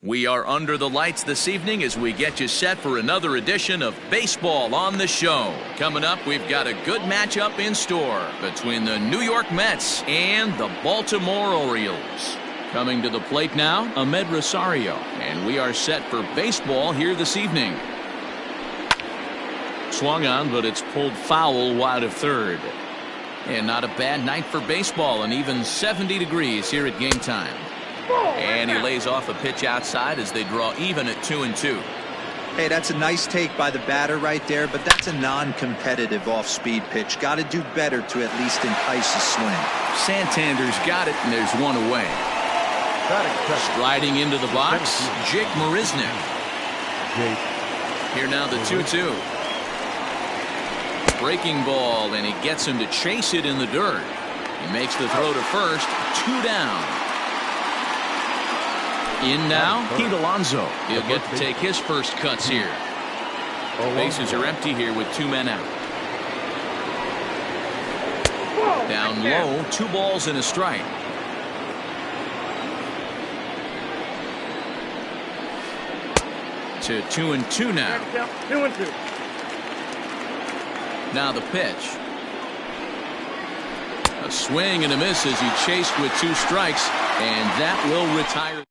We are under the lights this evening as we get you set for another edition of Baseball on the Show. Coming up, we've got a good matchup in store between the New York Mets and the Baltimore Orioles. Coming to the plate now, Ahmed Rosario, and we are set for baseball here this evening. Swung on, but it's pulled foul wide of third. And not a bad night for baseball, and even 70 degrees here at game time. And he lays off a pitch outside as they draw even at 2-2. Hey, that's a nice take by the batter right there, but that's a non-competitive off-speed pitch. Got to do better to at least entice a swing. Santander's got it, and there's one away. Striding into the box, Jake Marisnick. Here now the 2-2. Breaking ball, and he gets him to chase it in the dirt. He makes the throw to first, 2 down. In now, Pete Alonso. He'll get to take his first cuts here. Bases are empty here with 2 men out. Down low, 2 balls and a strike. To 2-2 now. 2-2. Now the pitch. A swing and a miss as he chased with 2 strikes, and that will retire.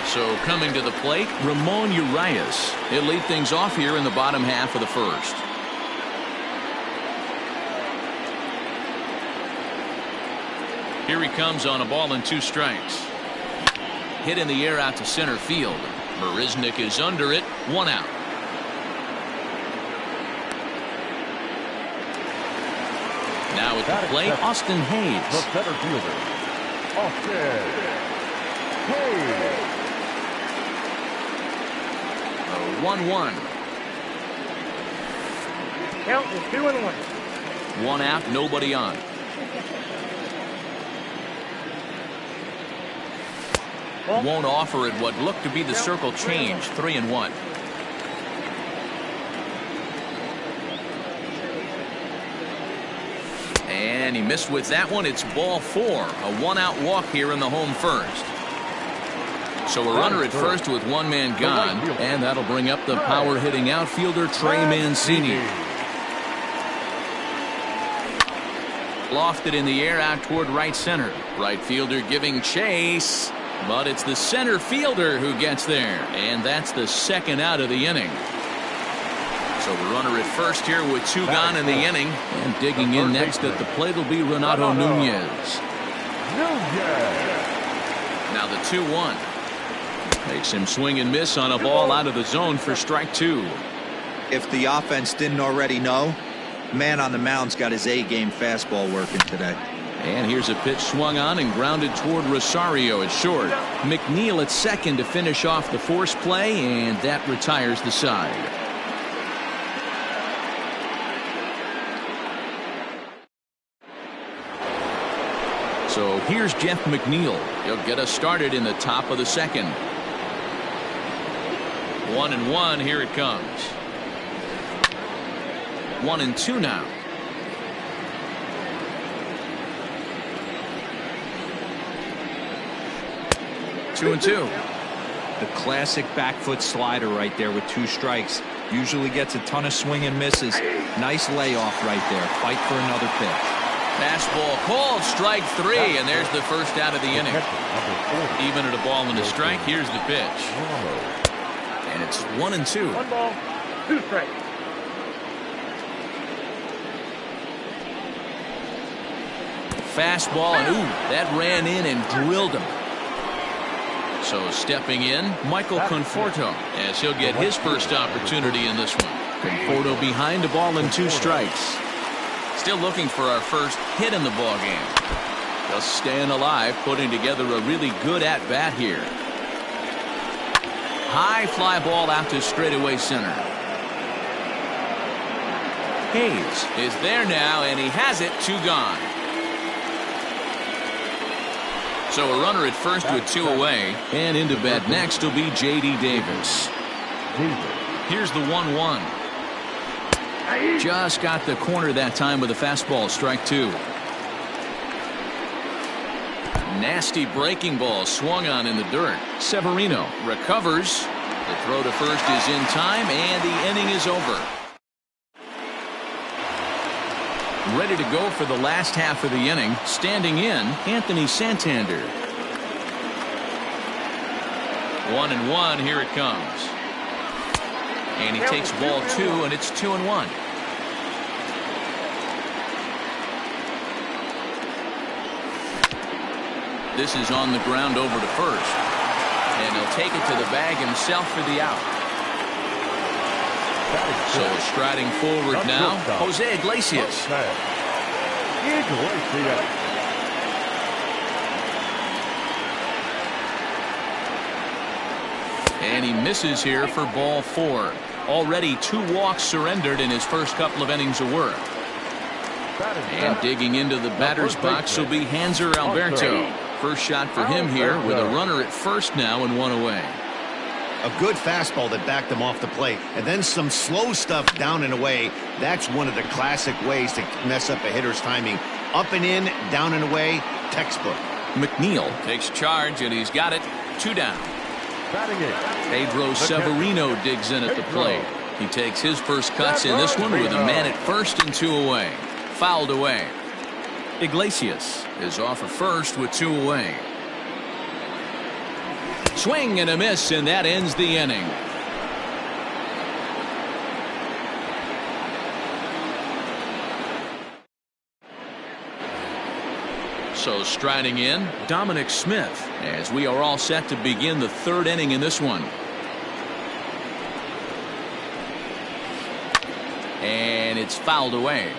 So coming to the plate, Ramon Urias. He'll lead things off here in the bottom half of the first. Here he comes on a ball and 2 strikes. Hit in the air out to center field. Marisnick is under it, 1 out. Now at the plate, Austin Hayes. The center fielder, Austin Hayes. 1-1. Count is 2-1. 1 out, nobody on. Won't offer it what looked to be the circle change, 3-1. And he missed with that one. It's ball 4. A 1-out walk here in the home first. So a runner at first with 1 man gone, and that'll bring up the power hitting outfielder Trey Mancini. Lofted in the air out toward right center. Right fielder giving chase, but it's the center fielder who gets there, and that's the 2nd out of the inning. So the runner at first here with 2 gone in the inning, and digging in next at the plate will be Renato Nunez. Now the 2-1. Makes him swing and miss on a ball out of the zone for strike 2. If the offense didn't already know, man on the mound's got his A-game fastball working today. And here's a pitch swung on and grounded toward Rosario at short. McNeil at second to finish off the force play, and that retires the side. So here's Jeff McNeil. He'll get us started in the top of the 2nd. 1-1, here it comes. 1-2 now. 2-2. The classic back foot slider right there with 2 strikes. Usually gets a ton of swing and misses. Nice layoff right there. Fight for another pitch. Fastball called, strike 3, and there's the first out of the inning. Even at a ball and a strike, here's the pitch. And it's 1-2. 1 ball, 2 strikes. Fastball, and ooh, that ran in and drilled him. So stepping in, Michael Conforto, as he'll get his first opportunity in this one. Conforto behind a ball and 2 strikes. Still looking for our first hit in the ball game. Just staying alive, putting together a really good at-bat here. High fly ball out to straightaway center. Hayes is there now, and he has it, 2 gone. So a runner at first with 2 away, and into bat next will be J.D. Davis. Here's the 1-1. Just got the corner that time with a fastball, strike 2. Nasty breaking ball swung on in the dirt. Severino recovers. The throw to first is in time, and the inning is over. Ready to go for the last half of the inning. Standing in, Anthony Santander. 1-1, here it comes. And he takes ball 2, and it's 2-1. This is on the ground over to first. And he'll take it to the bag himself for the out. So striding forward now, Jose Iglesias. And he misses here for ball 4. Already 2 walks surrendered in his first couple of innings of work. And digging into the batter's box will be Hanser Alberto. First shot for him here with a runner at first now and 1 away. A good fastball that backed him off the plate, and then some slow stuff down and away. That's one of the classic ways to mess up a hitter's timing. Up and in, down and away, textbook. McNeil takes charge, and he's got it. 2 down. Pedro Severino digs in at the plate. He takes his first cuts in this one with a man at first and 2 away. Fouled away. Iglesias is off at first with 2 away. Swing and a miss, and that ends the inning. So striding in, Dominic Smith, as we are all set to begin the 3rd inning in this one. And it's fouled away.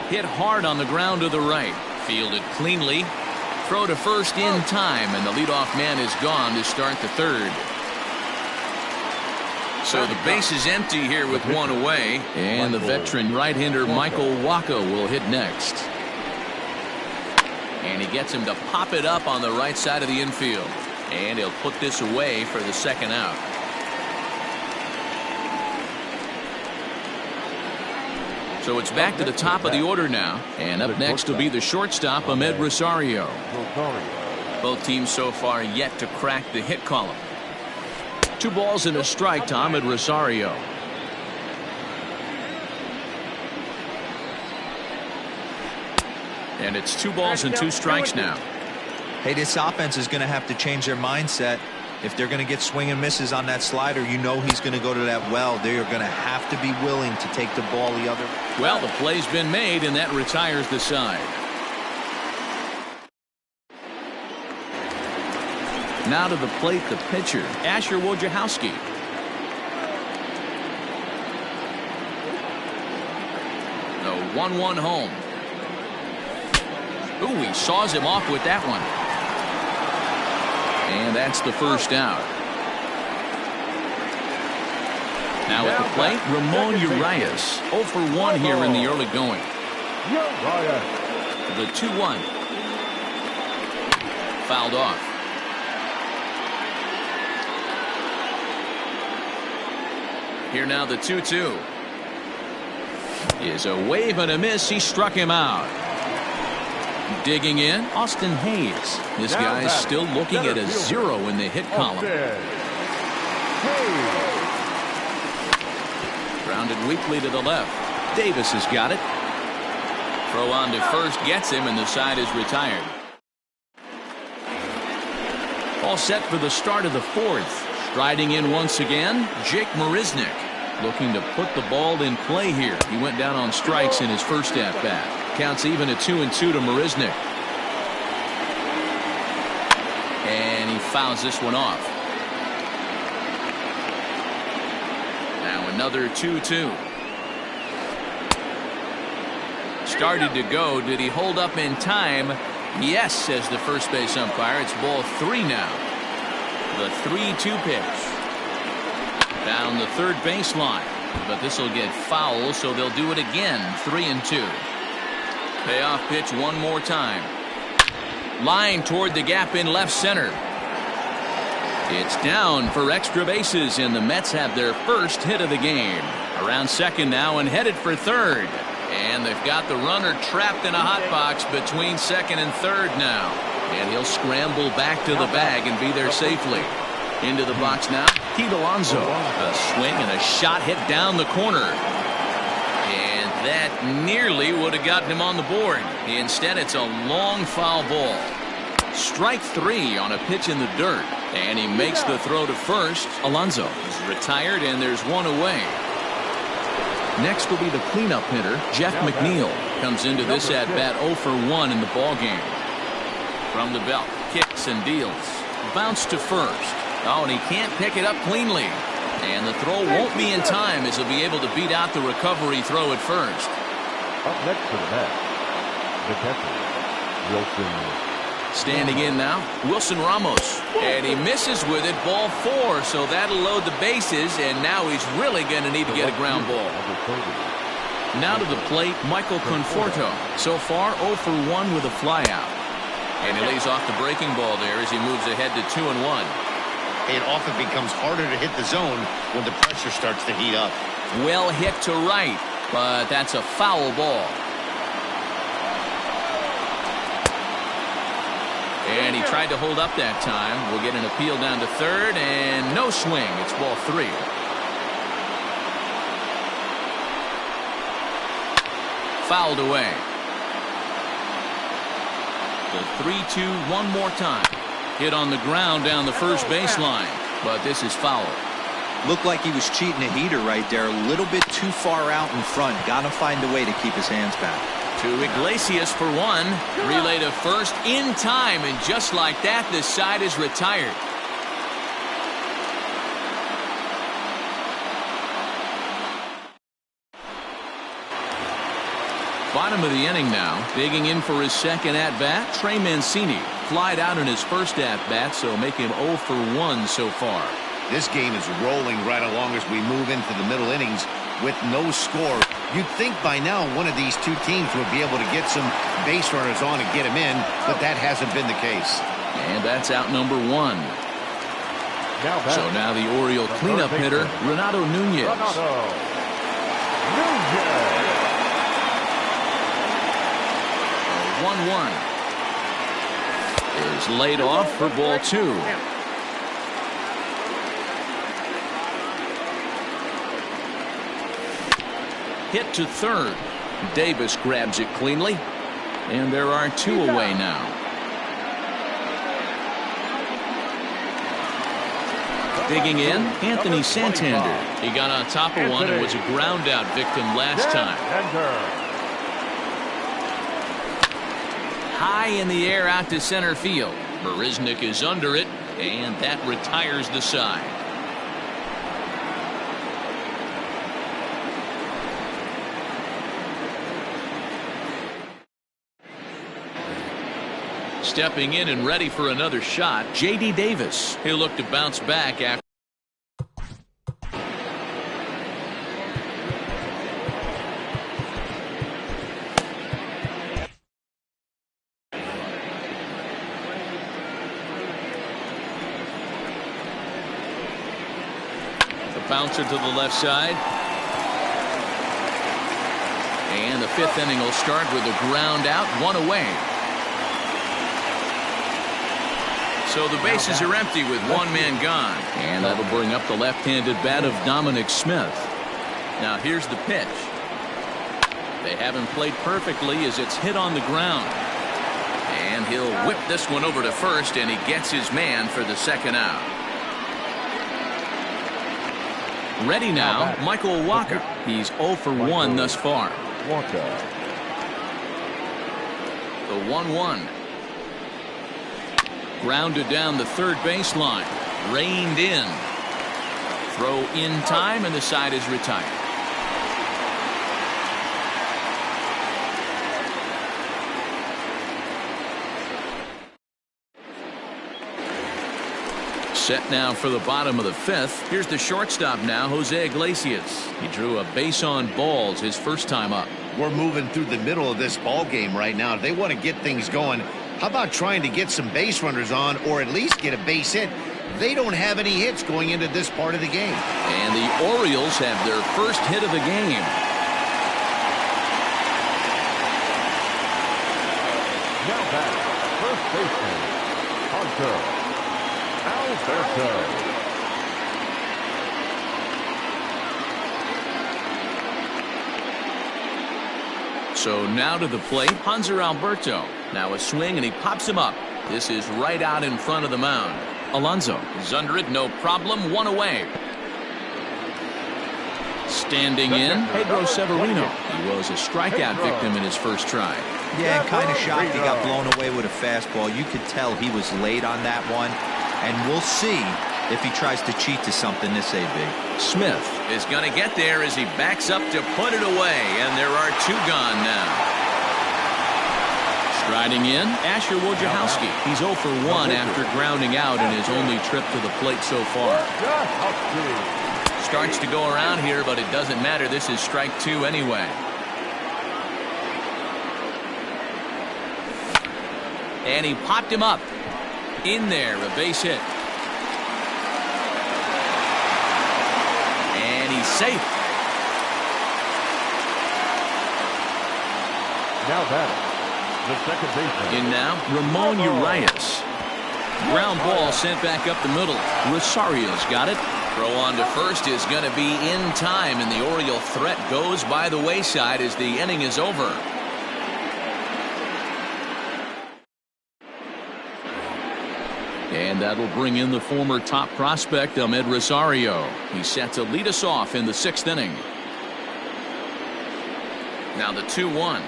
Hit hard on the ground to the right. Fielded cleanly. Throw to first in time, and the leadoff man is gone to start the 3rd. So the base is empty here with 1 away, and the veteran right-hander Michael Wacha will hit next. And he gets him to pop it up on the right side of the infield. And he'll put this away for the 2nd out. So it's back to the top of the order now. And up next will be the shortstop, Ahmed Rosario. Both teams so far yet to crack the hit column. 2 balls and a strike to Ahmed Rosario. And it's 2 balls and 2 strikes now. Hey, this offense is going to have to change their mindset. If they're going to get swing and misses on that slider, you know he's going to go to that well. They are going to have to be willing to take the ball the other. Well, the play's been made, and that retires the side. Now to the plate, the pitcher, Asher Wojciechowski. The 1-1 home. Ooh, he saws him off with that one. And that's the first out. Now at the plate, Ramon Urias. 0 for 1 here in the early going. The 2-1. Fouled off. Here now the 2-2. Is a wave and a miss. He struck him out. Digging in, Austin Hayes. This guy's still looking at a 0 in the hit column. Grounded weakly to the left. Davis has got it. Throw on to first gets him, and the side is retired. All set for the start of the 4th. Striding in once again, Jake Marisnick. Looking to put the ball in play here. He went down on strikes in his first at-bat. Counts even at 2-2 to Marisnick. And he fouls this one off. Now another 2-2. Started to go. Did he hold up in time? Yes, says the first base umpire. It's ball 3 now. The 3-2 pitch. Down the third baseline. But this will get foul, so they'll do it again. 3-2. Payoff pitch one more time. Line toward the gap in left center. It's down for extra bases, and the Mets have their first hit of the game. Around second now and headed for third. And they've got the runner trapped in a hot box between second and third now. And he'll scramble back to the bag and be there safely. Into the box now, Pete Alonso. A swing and a shot hit down the corner. And that nearly would have gotten him on the board. Instead, it's a long foul ball. Strike three on a pitch in the dirt. And he makes the throw to first. Alonso is retired, and there's one away. Next will be the cleanup hitter, Jeff McNeil. Comes into this at-bat 0 for 1 in the ballgame. From the belt, kicks and deals. Bounce to first. Oh, and he can't pick it up cleanly. And the throw won't be in time as he'll be able to beat out the recovery throw at first. Up next to the bat, the catcher, Wilson. Standing in now, Wilson Ramos. And he misses with it, ball 4, so that'll load the bases, and now he's really going to need to get a ground ball. Now to the plate, Michael Conforto. So far, 0 for 1 with a flyout. And he lays off the breaking ball there as he moves ahead to 2-1. It often becomes harder to hit the zone when the pressure starts to heat up. Well hit to right, but that's a foul ball. And he tried to hold up that time. We'll get an appeal down to third, and no swing. It's ball 3. Fouled away. The 3-2 one more time. Hit on the ground down the first baseline, but this is foul. Looked like he was cheating a heater right there. A little bit too far out in front. Got to find a way to keep his hands back. To Iglesias for 1. Relay to first in time, and just like that, this side is retired. Bottom of the inning now. Digging in for his second at-bat, Trey Mancini. Flied out in his first at-bat, so making him 0 for 1 so far. This game is rolling right along as we move into the middle innings with no score. You'd think by now one of these two teams would be able to get some base runners on and get them in, but that hasn't been the case. And that's out number 1. So now the Oriole cleanup hitter, Renato Nunez. 1-1 is laid off for ball 2. Hit to third. Davis grabs it cleanly. And there are 2 away now. Digging in, Anthony Santander. He got on top of one and was a ground out victim last time. High in the air out to center field. Marisnick is under it, and that retires the side. Stepping in and ready for another shot, J.D. Davis. He'll look to bounce back after. The bouncer to the left side. And the 5th inning will start with a ground out, 1 away. So the bases are empty with 1 man gone. And that'll bring up the left-handed bat of Dominic Smith. Now here's the pitch. They haven't played perfectly as it's hit on the ground. And he'll whip this one over to first, and he gets his man for the second out. Ready now, Michael Wacha. He's 0 for 1 thus far. The 1-1. Grounded down the third baseline. Reined in. Throw in time, and the side is retired. Set now for the bottom of the 5th. Here's the shortstop now, Jose Iglesias. He drew a base on balls his first time up. We're moving through the middle of this ball game right now. They want to get things going. How about trying to get some base runners on, or at least get a base hit? They don't have any hits going into this part of the game. And the Orioles have their first hit of the game. Now back, first baseman, Hunter Alberto. So now to the plate, Hanser Alberto. Now a swing, and he pops him up. This is right out in front of the mound. Alonso is under it, no problem, one away. Standing in, Pedro Severino. He was a strikeout victim in his first try. Yeah, kind of shocked he got blown away with a fastball. You could tell he was late on that one, and we'll see if he tries to cheat to something this AB. Smith is going to get there as he backs up to put it away, and there are two gone now. Striding in, Asher Wojciechowski. He's 0 for 1 after grounding out in his only trip to the plate so far. Starts to go around here, but it doesn't matter. This is strike 2 anyway. And he popped him up. In there, a base hit. And he's safe. Now batting, the second baseman. In now, Ramon Urias. Ground ball sent back up the middle. Rosario's got it. Throw on to first is going to be in time, and the Oriole threat goes by the wayside as the inning is over. And that'll bring in the former top prospect, Ahmed Rosario. He's set to lead us off in the 6th inning. Now the 2-1.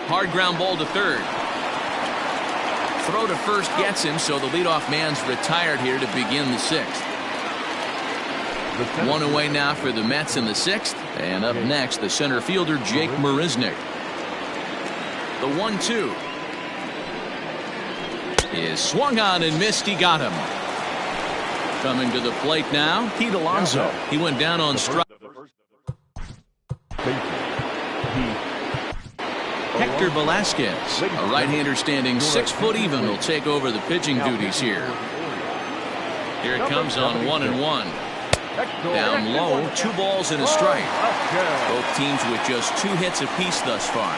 Hard ground ball to third. Throw to first gets him, so the leadoff man's retired here to begin the 6th. One away now for the Mets in the 6th. And up next, the center fielder, Jake Marisnick. The 1-2. Is swung on and missed. He got him. Coming to the plate now, Pete Alonso. He went down on strike. Hector Velasquez, a right-hander standing 6 foot even, will take over the pitching duties here. Here it comes on 1-1. Down low, 2 balls and a strike. Both teams with just 2 hits apiece thus far.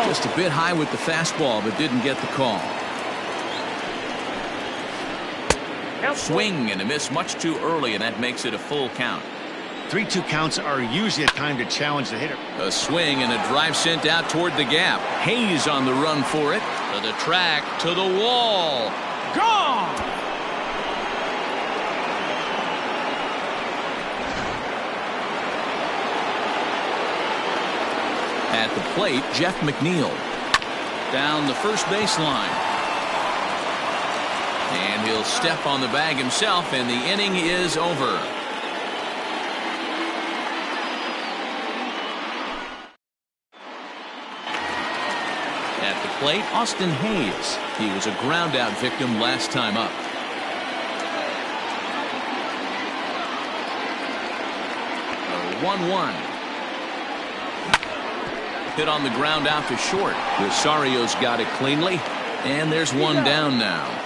Just a bit high with the fastball, but didn't get the call. Swing and a miss much too early, and that makes it a full count. 3-2 counts are usually a time to challenge the hitter. A swing and a drive sent out toward the gap. Hayes on the run for it. To the track, to the wall. Gone! At the plate, Jeff McNeil. Down the first baseline. And he'll step on the bag himself, and the inning is over. At the plate, Austin Hayes. He was a ground-out victim last time up. A 1-1. Hit on the ground out to short. Rosario's got it cleanly, and there's one down now.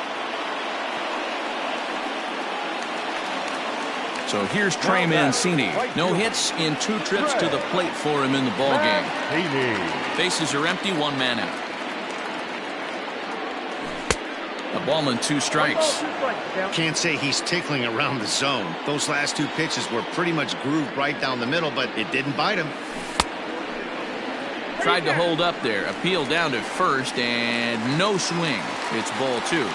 So here's Trey Mancini. No hits in 2 trips to the plate for him in the ballgame. Bases are empty, 1 man out. A ball and 2 strikes. Can't say he's tickling around the zone. Those last 2 pitches were pretty much grooved right down the middle, but it didn't bite him. Tried to hold up there. Appeal down to first, and no swing. It's ball 2.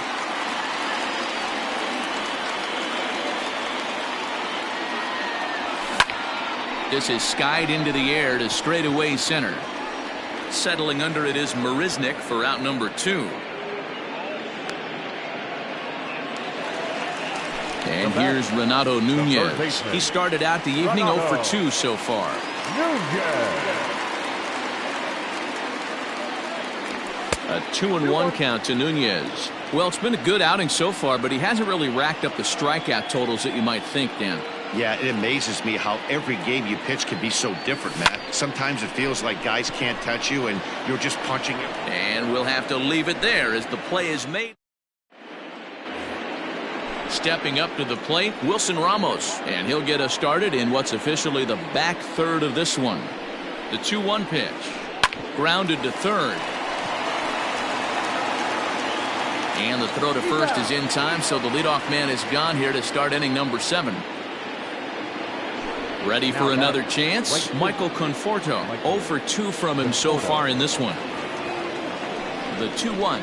This is skied into the air to straightaway center. Settling under it is Marisnick for out number 2. And here's Renato Nunez. He started out the evening 0 for 2 so far. A 2-1 count to Nunez. Well, it's been a good outing so far, but he hasn't really racked up the strikeout totals that you might think, Dan. Yeah, it amazes me how every game you pitch can be so different, Matt. Sometimes it feels like guys can't touch you and you're just punching it. And we'll have to leave it there as the play is made. Stepping up to the plate, Wilson Ramos, and he'll get us started in what's officially the back third of this one. The 2-1 pitch. Grounded to third. And the throw to first is in time, so the leadoff man is gone here to start inning number 7. Ready for another chance? Michael Conforto. 0 for 2 from him so far in this one. The 2-1.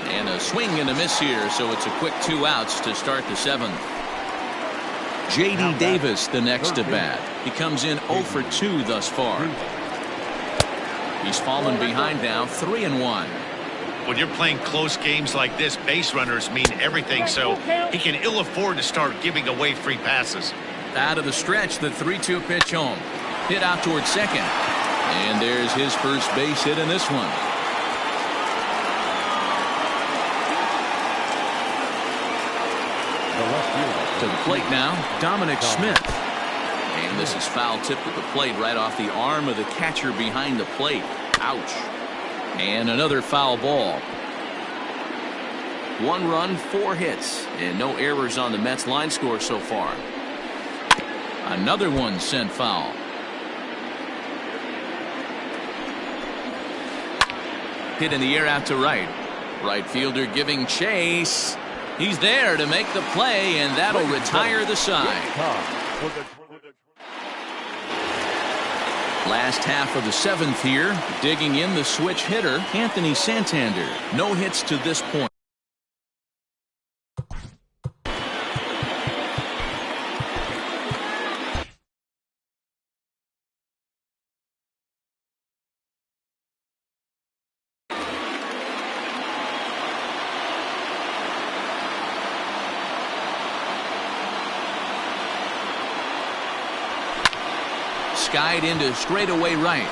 And a swing and a miss here, so it's a quick 2 outs to start the 7th. J.D. Davis the next at bat. He comes in 0 for 2 thus far. He's fallen behind now, 3-1. When you're playing close games like this, base runners mean everything, so he can ill afford to start giving away free passes. Out of the stretch, the 3-2 pitch home. Hit out towards second. And there's his first base hit in this one. To the plate now, Dominic Smith. And this is foul tip at the plate right off the arm of the catcher behind the plate. Ouch. And another foul ball. 1 run, 4 hits, and no errors on the Mets line score so far. Another one sent foul. Hit in the air out to right. Right fielder giving chase. He's there to make the play, and that'll retire the side. Last half of the 7th here. Digging in the switch hitter, Anthony Santander. No hits to this point. Skied into straightaway right.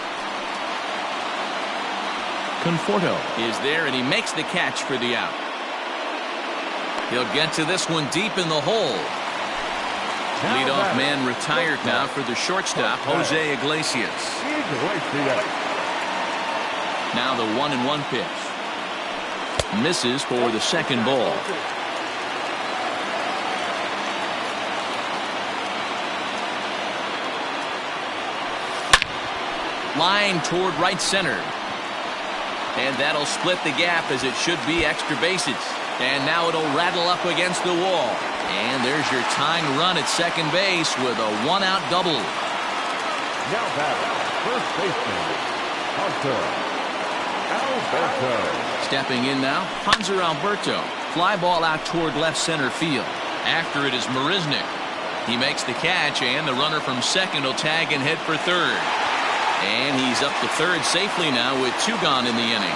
Conforto is there, and he makes the catch for the out. He'll get to this one deep in the hole. Leadoff man retired now for the shortstop, Jose Iglesias. Now the 1-1 pitch. Misses for the second ball. Line toward right center. And that'll split the gap, as it should be extra bases. And now it'll rattle up against the wall. And there's your tying run at second base with a 1-out double. Now batting, first baseman, Alberto. Stepping in now, Hanser Alberto. Fly ball out toward left center field. After it is Marisnick. He makes the catch, and the runner from second will tag and head for third. And he's up to third safely now with 2 gone in the inning.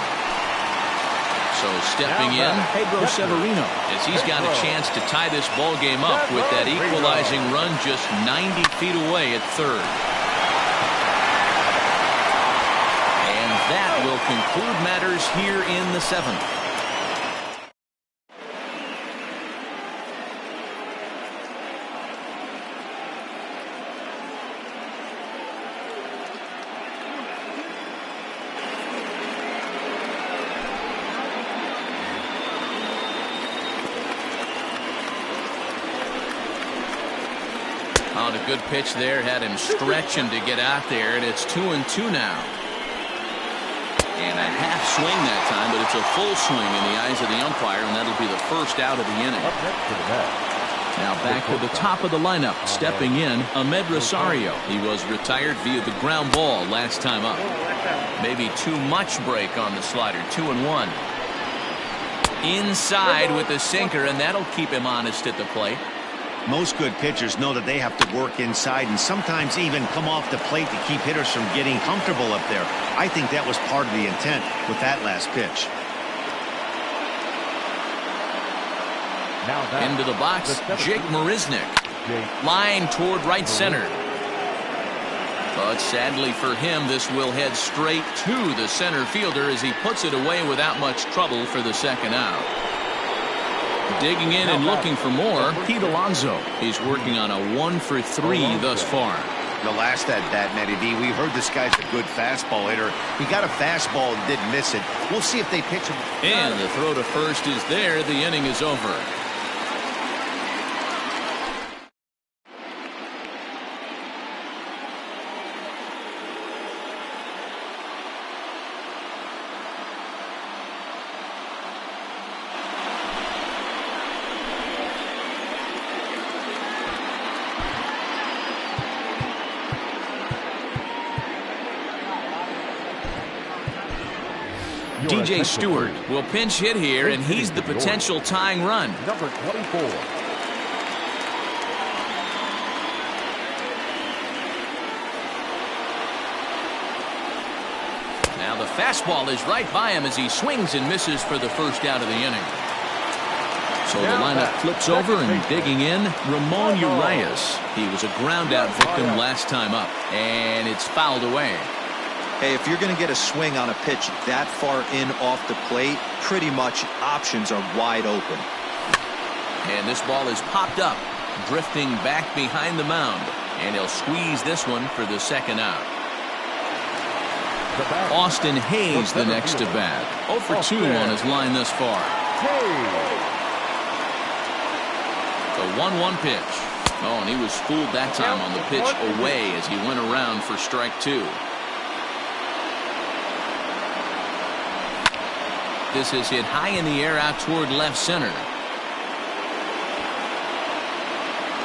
So stepping in, Pedro Severino, as he's got a chance to tie this ball game up with that equalizing run just 90 feet away at third. And that will conclude matters here in the 7th. On a good pitch there, had him stretching to get out there, and it's 2-2 now. And a half swing that time, but it's a full swing in the eyes of the umpire, and that'll be the first out of the inning. Now back to the top of the lineup, stepping in, Ahmed Rosario. He was retired via the ground ball last time up. Maybe too much break on the slider, 2-1. Inside with the sinker, and that'll keep him honest at the plate. Most good pitchers know that they have to work inside and sometimes even come off the plate to keep hitters from getting comfortable up there. I think that was part of the intent with that last pitch. Now into the box, Jake Marisnick. Line toward right center. But sadly for him, this will head straight to the center fielder as he puts it away without much trouble for the second out. Digging in and looking for more, Pete Alonso is working on a 1 for 3 thus far. The last at bat, Matty D, we heard this guy's a good fastball hitter. He got a fastball and didn't miss it. We'll see if they pitch him. And the throw to first is there. The inning is over. DJ Stewart will pinch hit here, and he's the potential tying run. Number 24. Now the fastball is right by him as he swings and misses for the first out of the inning. So the lineup flips over, and digging in, Ramon Urias. He was a ground-out victim last time up, and it's fouled away. Hey, if you're going to get a swing on a pitch that far in off the plate, pretty much options are wide open. And this ball is popped up, drifting back behind the mound, and he'll squeeze this one for the second out. Austin Hayes the next to bat. 0 for 2 on his line thus far. The 1-1 pitch. Oh, and he was fooled that time on the pitch away as he went around for strike 2. This is hit high in the air out toward left center.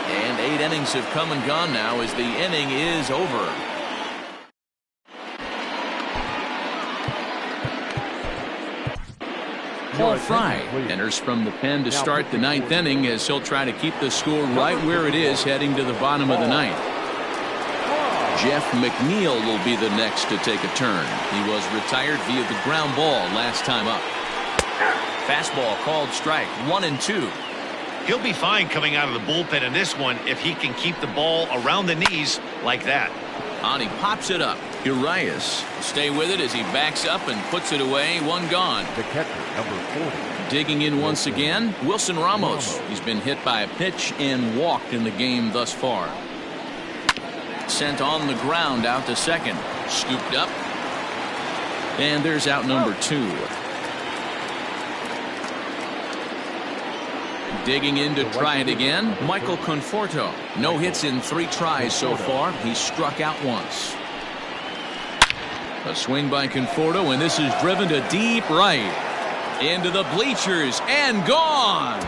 And 8 innings have come and gone now as the inning is over. Paul Fry enters from the pen to start the 9th inning as he'll try to keep the score right where it is heading to the bottom of the 9th. Jeff McNeil will be the next to take a turn. He was retired via the ground ball last time up. Fastball called strike, 1-2. He'll be fine coming out of the bullpen in this one if he can keep the ball around the knees like that. And he pops it up. Urias will stay with it as he backs up and puts it away. 1 gone. The catcher, number 40. Digging in once again, Wilson Ramos. He's been hit by a pitch and walked in the game thus far. Sent on the ground out to second. Scooped up. And there's out number 2. Digging in to try it again, Michael Conforto. No hits in 3 tries so far. He's struck out once. A swing by Conforto, and this is driven to deep right. Into the bleachers and gone.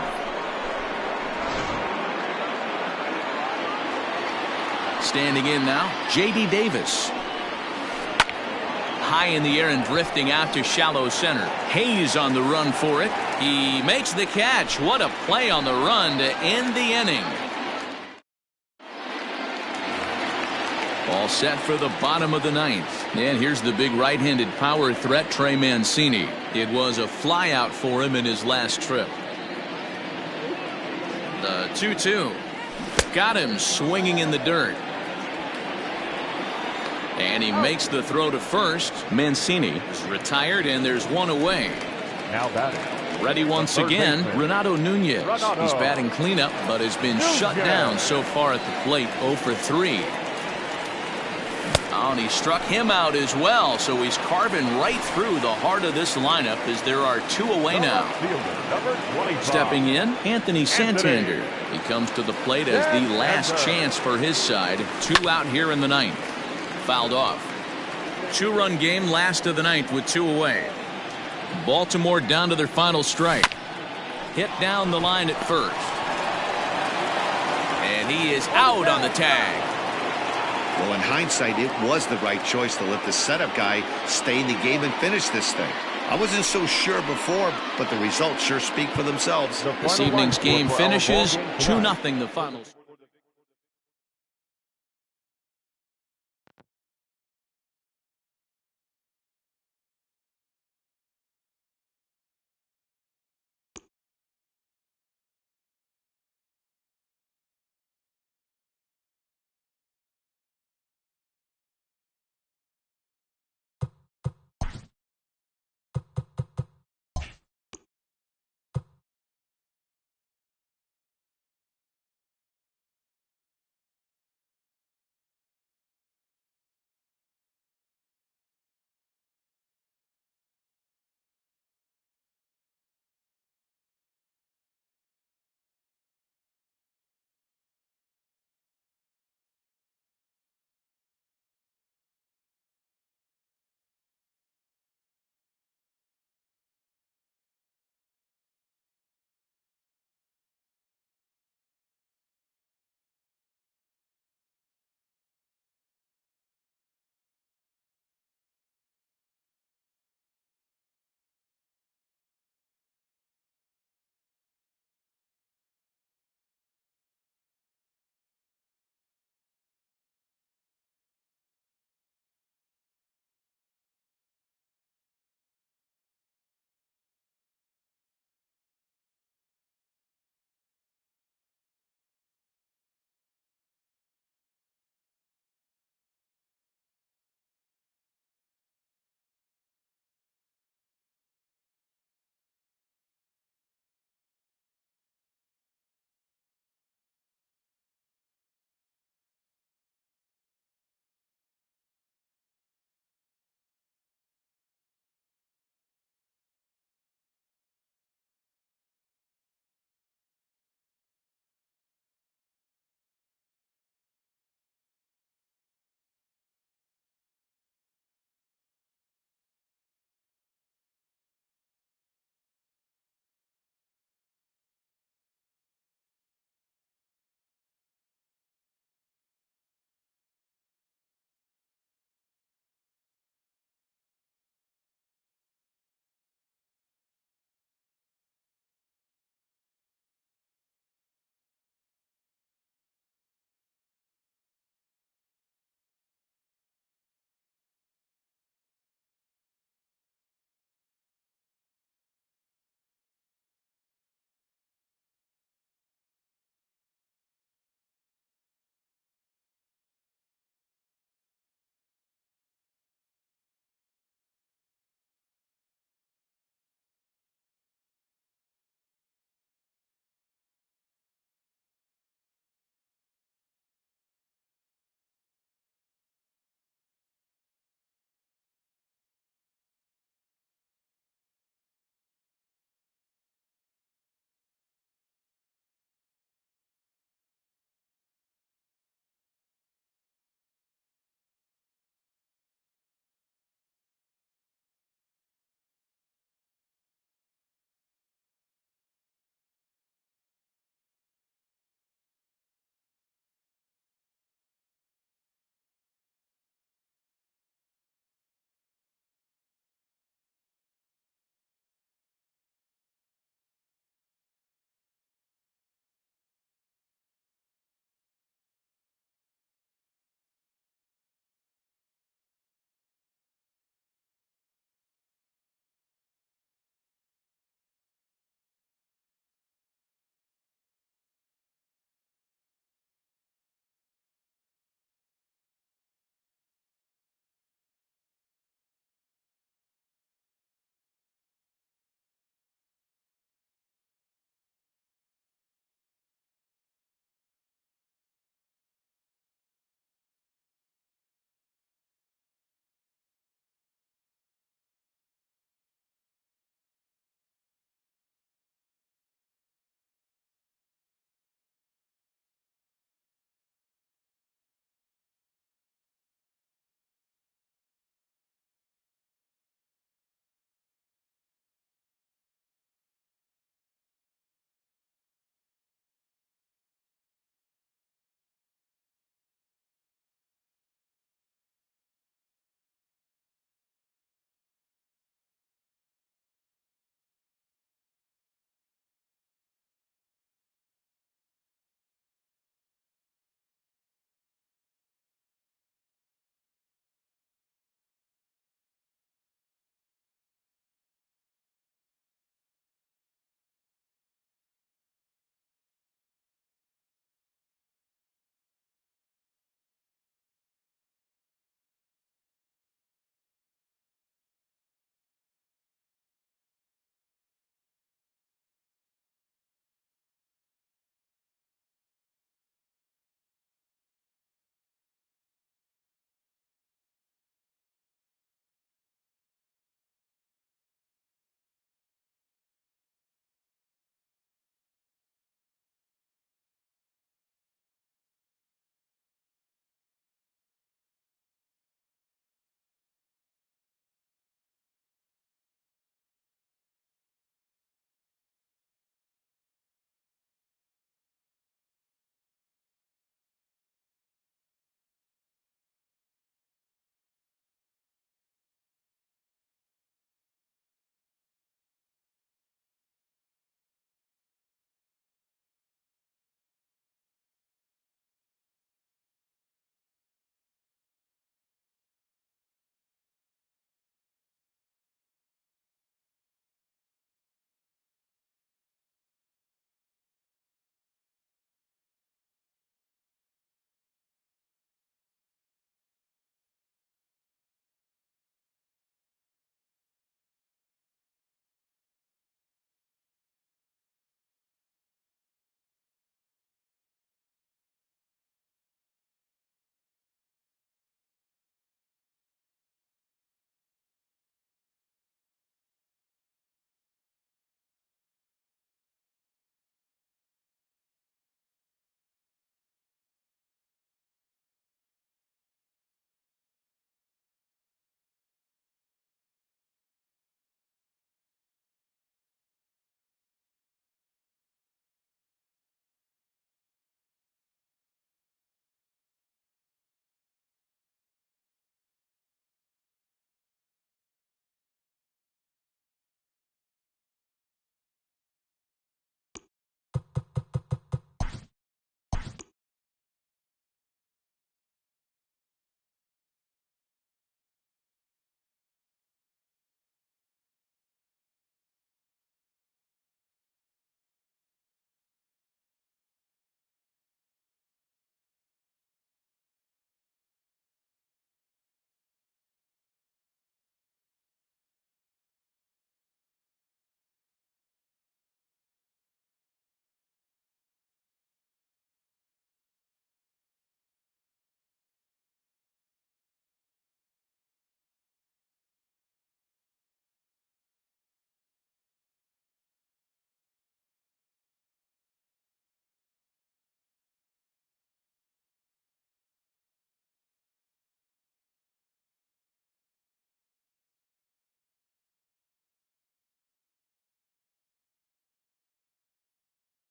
Standing in now, J.D. Davis. High in the air and drifting out to shallow center. Hayes on the run for it. He makes the catch. What a play on the run to end the inning. All set for the bottom of the 9th. And here's the big right-handed power threat, Trey Mancini. It was a flyout for him in his last trip. The 2-2. Got him swinging in the dirt. And he makes the throw to first. Mancini is retired, and there's 1 away. Now batting. Ready once again, Renato Nunez. He's batting cleanup, but has been shut down so far at the plate. 0 for 3. Oh, and he struck him out as well, so he's carving right through the heart of this lineup as there are 2 away now. Stepping in, Anthony Santander. He comes to the plate as the last chance for his side. 2 out here in the 9th. Fouled off. 2-run game, last of the 9th with 2 away. Baltimore down to their final strike. Hit down the line at first. And he is out on the tag. Well, in hindsight, it was the right choice to let the setup guy stay in the game and finish this thing. I wasn't so sure before, but the results sure speak for themselves. This evening's game finishes 2-0 the final.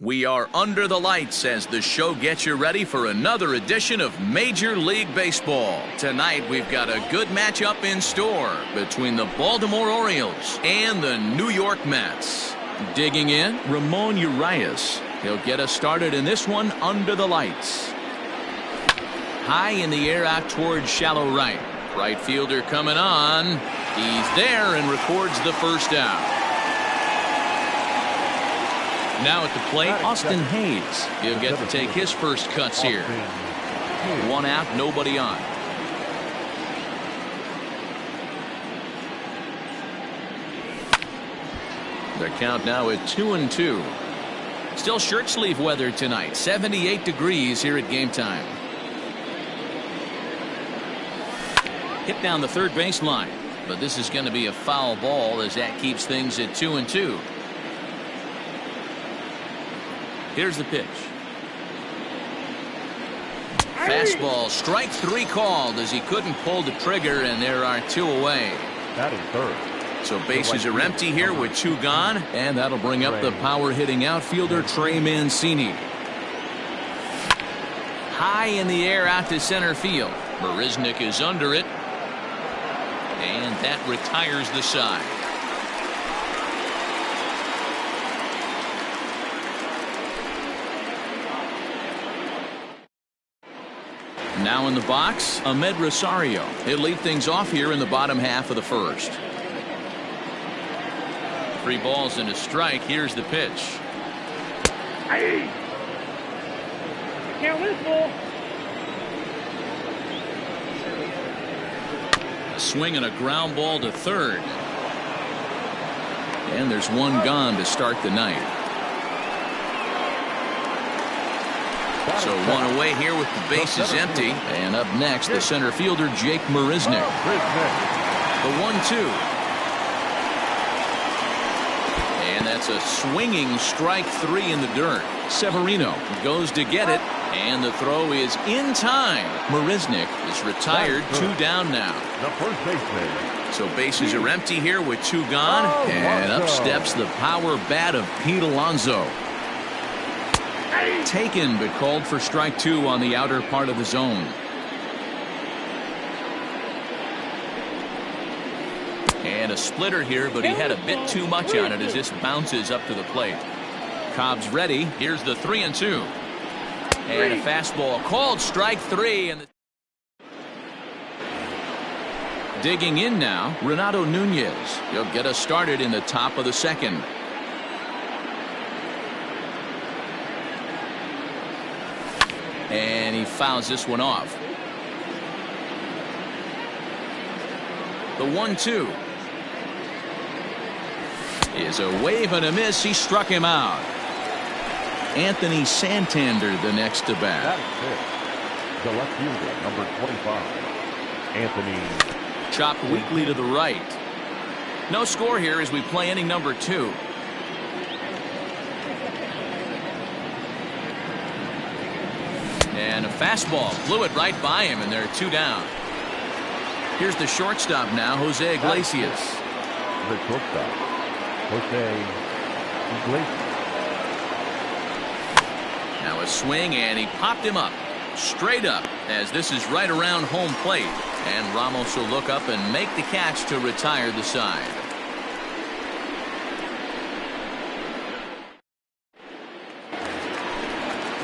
We are under the lights as the show gets you ready for another edition of Major League Baseball. Tonight we've got a good matchup in store between the Baltimore Orioles and the New York Mets. Digging in, Ramon Urias. He'll get us started in this one under the lights. High in the air out towards shallow right. Right fielder coming on. He's there and records the first out. Now at the plate, Austin Hayes. He'll get to take his first cuts here. One out, nobody on. The count now at 2-2. Still shirt sleeve weather tonight. 78 degrees here at game time. Hit down the third baseline. But this is going to be a foul ball as that keeps things at 2-2. Here's the pitch. Fastball, strike three called as he couldn't pull the trigger, and there are two away. Batting third. So bases are empty here with two gone, and that'll bring up the power-hitting outfielder Trey Mancini. High in the air out to center field. Marisnick is under it, and that retires the side. Now in the box, Ahmed Rosario. He'll lead things off here in the bottom half of the first. 3 balls and a strike. Here's the pitch. Hey. Can't win, ball. A swing and a ground ball to third. And there's one gone to start the night. So one away here with the bases empty. And up next, the center fielder, Jake Marisnick. The 1-2. And that's a swinging strike 3 in the dirt. Severino goes to get it. And the throw is in time. Marisnick is retired. 2 down now. The first baseman. So bases are empty here with 2 gone. And up steps the power bat of Pete Alonso. Taken, but called for strike 2 on the outer part of the zone. And a splitter here, but he had a bit too much on it as this bounces up to the plate. Cobb's ready. Here's the 3-2. And a fastball called strike 3. And digging in now, Renato Nunez. He'll get us started in the top of the second. And he fouls this one off. The 1-2 is a wave and a miss. He struck him out. Anthony Santander the next to bat. The left fielder, number 25, Anthony. Chopped weakly to the right. No score here as we play inning number 2. And a fastball flew it right by him, and there are 2 down. Here's the shortstop now, Jose Iglesias. The shortstop, Jose Iglesias. Now a swing, and he popped him up. Straight up, as this is right around home plate. And Ramos will look up and make the catch to retire the side.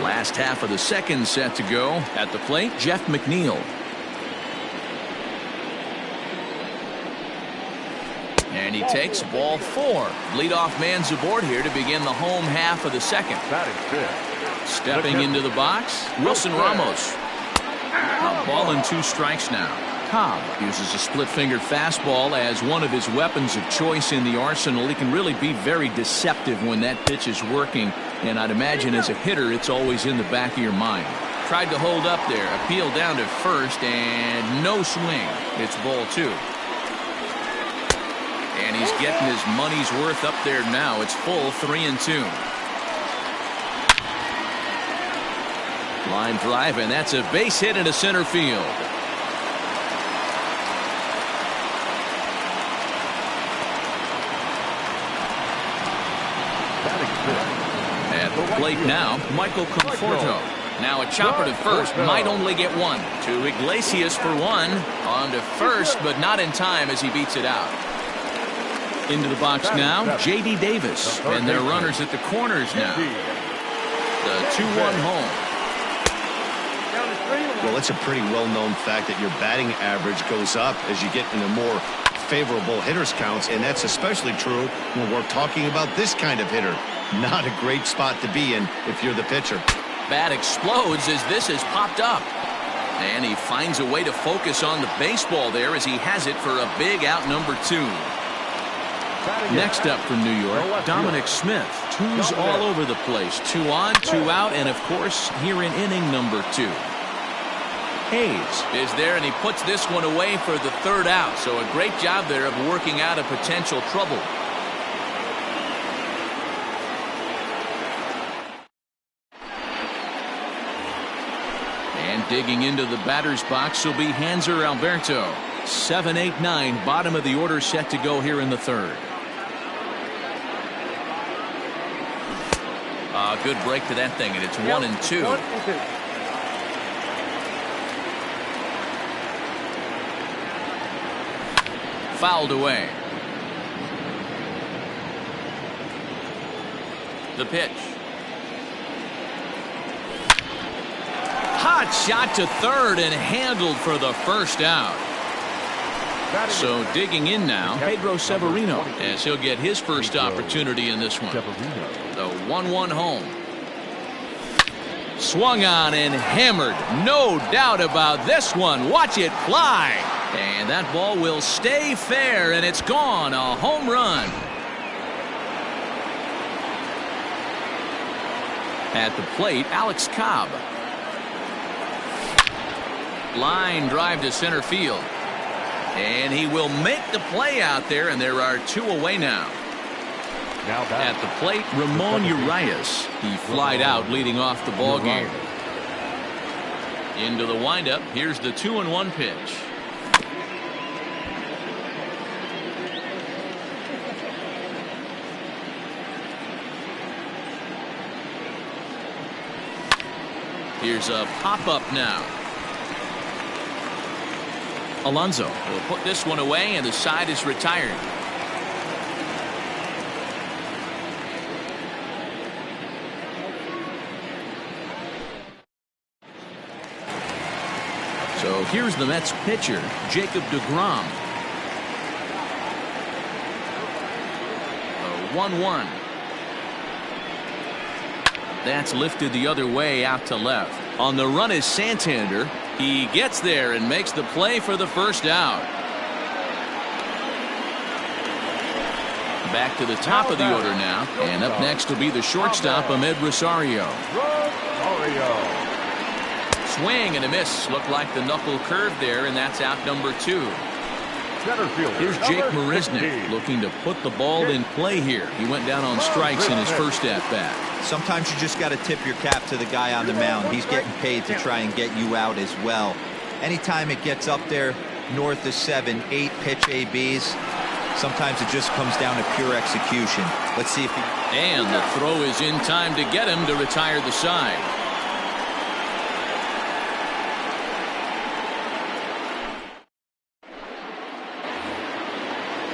Last half of the second set to go. At the plate, Jeff McNeil. And he takes ball 4. Leadoff man's aboard here to begin the home half of the second. Stepping into the box, Wilson Ramos. A ball and 2 strikes now. Cobb uses a split-fingered fastball as one of his weapons of choice in the arsenal. He can really be very deceptive when that pitch is working, and I'd imagine as a hitter it's always in the back of your mind. Tried to hold up there, appeal down to first, and no swing. It's ball 2. And he's getting his money's worth up there now. It's full 3-2. Line drive, and that's a base hit into center field. At the plate now, Michael Conforto. Now a chopper to first, might only get one. To Iglesias for one. On to first, but not in time as he beats it out. Into the box now, J.D. Davis. And their runners at the corners now. The 2-1 home. Well, it's a pretty well-known fact that your batting average goes up as you get into more favorable hitters counts, and that's especially true when we're talking about this kind of hitter. Not a great spot to be in if you're the pitcher. Bat explodes as this has popped up. And he finds a way to focus on the baseball there as he has it for a big out number 2. Next up from New York, Dominic Smith. 2s all over the place. 2 on, 2 out, and of course here in inning number 2. Hayes is there, and he puts this one away for the 3rd out. So a great job there of working out a potential trouble. And digging into the batter's box will be Hanser Alberto. 7, 8, 9, bottom of the order set to go here in the 3rd. Good break to that thing, and it's 1 and 2. Fouled away. The pitch. Hot shot to 3rd and handled for the 1st out. So digging in now, Pedro Severino, as he'll get his first opportunity in this one. The 1-1 home. Swung on and hammered. No doubt about this one. Watch it fly. And that ball will stay fair, and it's gone. A home run. At the plate, Alex Cobb. Line drive to center field. And he will make the play out there, and there are 2 away now. At the plate, Ramon Urias. He flied out leading off the ball game. Into the windup. Here's the 2-1 pitch. Here's a pop-up now. Alonso will put this one away, and the side is retired. So here's the Mets pitcher, Jacob deGrom. A 1-1. That's lifted the other way out to left. On the run is Santander. He gets there and makes the play for the 1st out. Back to the top of the order now. And up next will be the shortstop, Ahmed Rosario. Swing and a miss. Looked like the knuckle curve there, and that's out number 2. Here's Jake Marisnick looking to put the ball in play here. He went down on strikes in his first at-bat. Sometimes you just got to tip your cap to the guy on the mound. He's getting paid to try and get you out as well. Anytime it gets up there north of 7, 8 pitch ABs, sometimes it just comes down to pure execution. Let's see if he... And the throw is in time to get him to retire the side.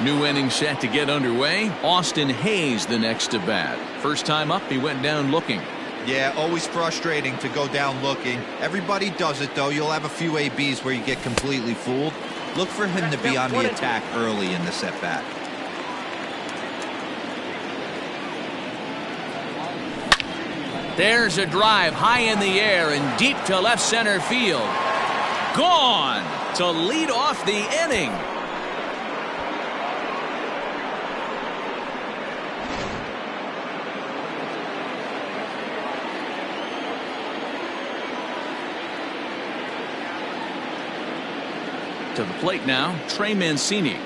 New inning set to get underway. Austin Hayes the next to bat. First time up, he went down looking. Yeah, always frustrating to go down looking. Everybody does it, though. You'll have a few ABs where you get completely fooled. Look for him to be on the attack early in this at-bat. There's a drive high in the air and deep to left center field. Gone to lead off the inning. To the plate now, Trey Mancini.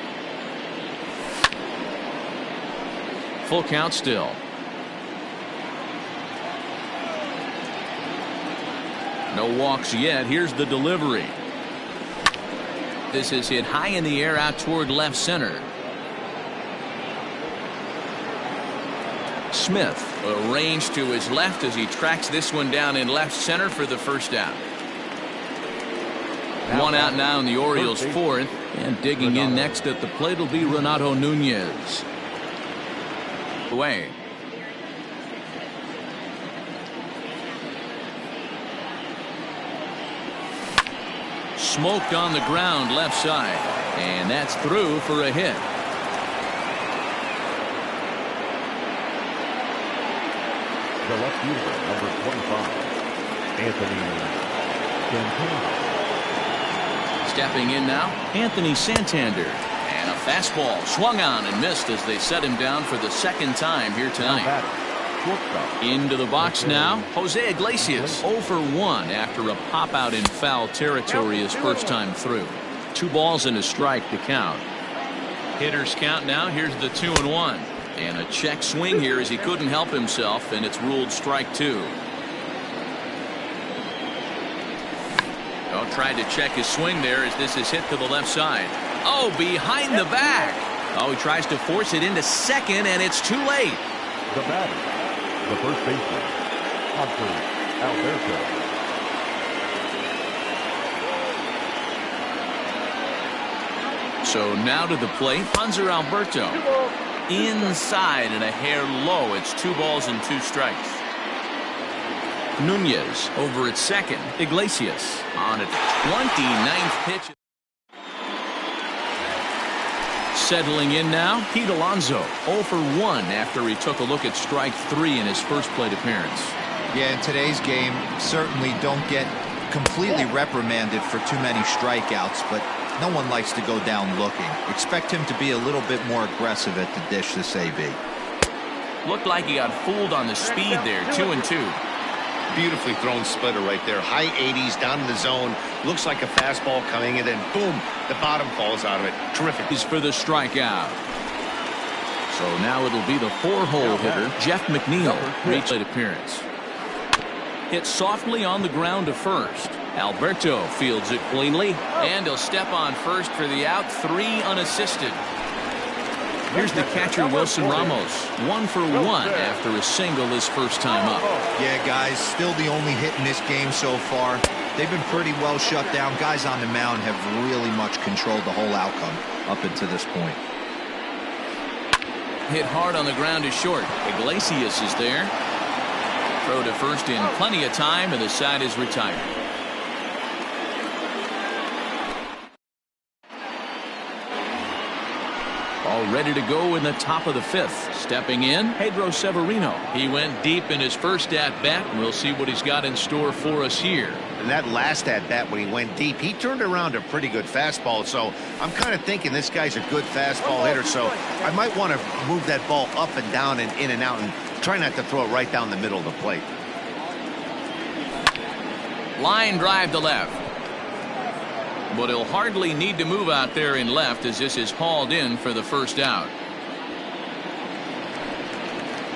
Full count still. No walks yet. Here's the delivery. This is hit high in the air out toward left center. Smith. A range to his left as he tracks this one down in left center for the first down. One out now in the Orioles' fourth. And digging in next at the plate will be Renato Nunez. Away. Smoked on the ground left side. And that's through for a hit. The left fielder, number 25, Anthony Santander. Stepping in now, Anthony Santander. And a fastball swung on and missed as they set him down for the second time here tonight. Into the box now, Jose Iglesias 0 for 1 after a pop out in foul territory his first time through. 2 balls and a strike to count. Hitters count now. Here's the 2-1. And a check swing here as he couldn't help himself, and it's ruled strike 2. Oh, tried to check his swing there as this is hit to the left side. Oh, behind the back. Oh, he tries to force it into second, and it's too late. The batter, the first baseman, Hunter Alberto. So now to the plate, Hunter Alberto. Inside and a hair low. It's 2 balls and 2 strikes. Nunez over at second. Iglesias on a 29th pitch. Settling in now, Pete Alonso 0 for 1 after he took a look at strike 3 in his first plate appearance. Yeah, in today's game, certainly don't get completely reprimanded for too many strikeouts, but no one likes to go down looking. Expect him to be a little bit more aggressive at the dish this AB. Looked like he got fooled on the speed there. 2-2. Beautifully thrown splitter right there. High 80s down in the zone. Looks like a fastball coming, and then boom, the bottom falls out of it. Terrific. He's for the strikeout. So now it'll be the 4-hole hitter, Jeff McNeil. Reach late appearance. Hit softly on the ground to first. Alberto fields it cleanly, and he'll step on first for the out. 3 unassisted. Here's the catcher, Wilson Ramos. 1 for 1 after a single his first time up. Yeah, guys, still the only hit in this game so far. They've been pretty well shut down. Guys on the mound have really much controlled the whole outcome up until this point. Hit hard on the ground is short. Iglesias is there. Throw to first in plenty of time, and the side is retired. All ready to go in the top of the 5th. Stepping in, Pedro Severino. He went deep in his first at-bat. We'll see what he's got in store for us here. And that last at-bat when he went deep, he turned around a pretty good fastball. So I'm kind of thinking this guy's a good fastball hitter. So I might want to move that ball up and down and in and out and try not to throw it right down the middle of the plate. Line drive to left. But he'll hardly need to move out there in left as this is hauled in for the first out.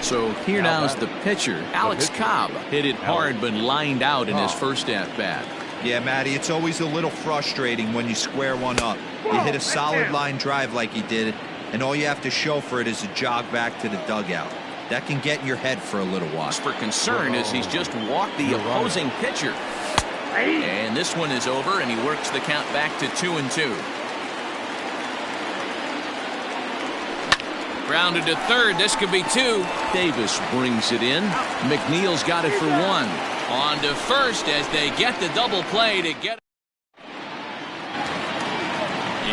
So here now is the pitcher, Alex Cobb. Hit it hard but lined out in his first at-bat. Yeah, Matty, it's always a little frustrating when you square one up. You hit a solid line drive like he did, and all you have to show for it is a jog back to the dugout. That can get in your head for a little while. For concern as he's just walked the opposing pitcher. And this one is over, and he works the count back to 2-2. Grounded to third. This could be 2. Davis brings it in. McNeil's got it for 1. On to first as they get the double play to get it.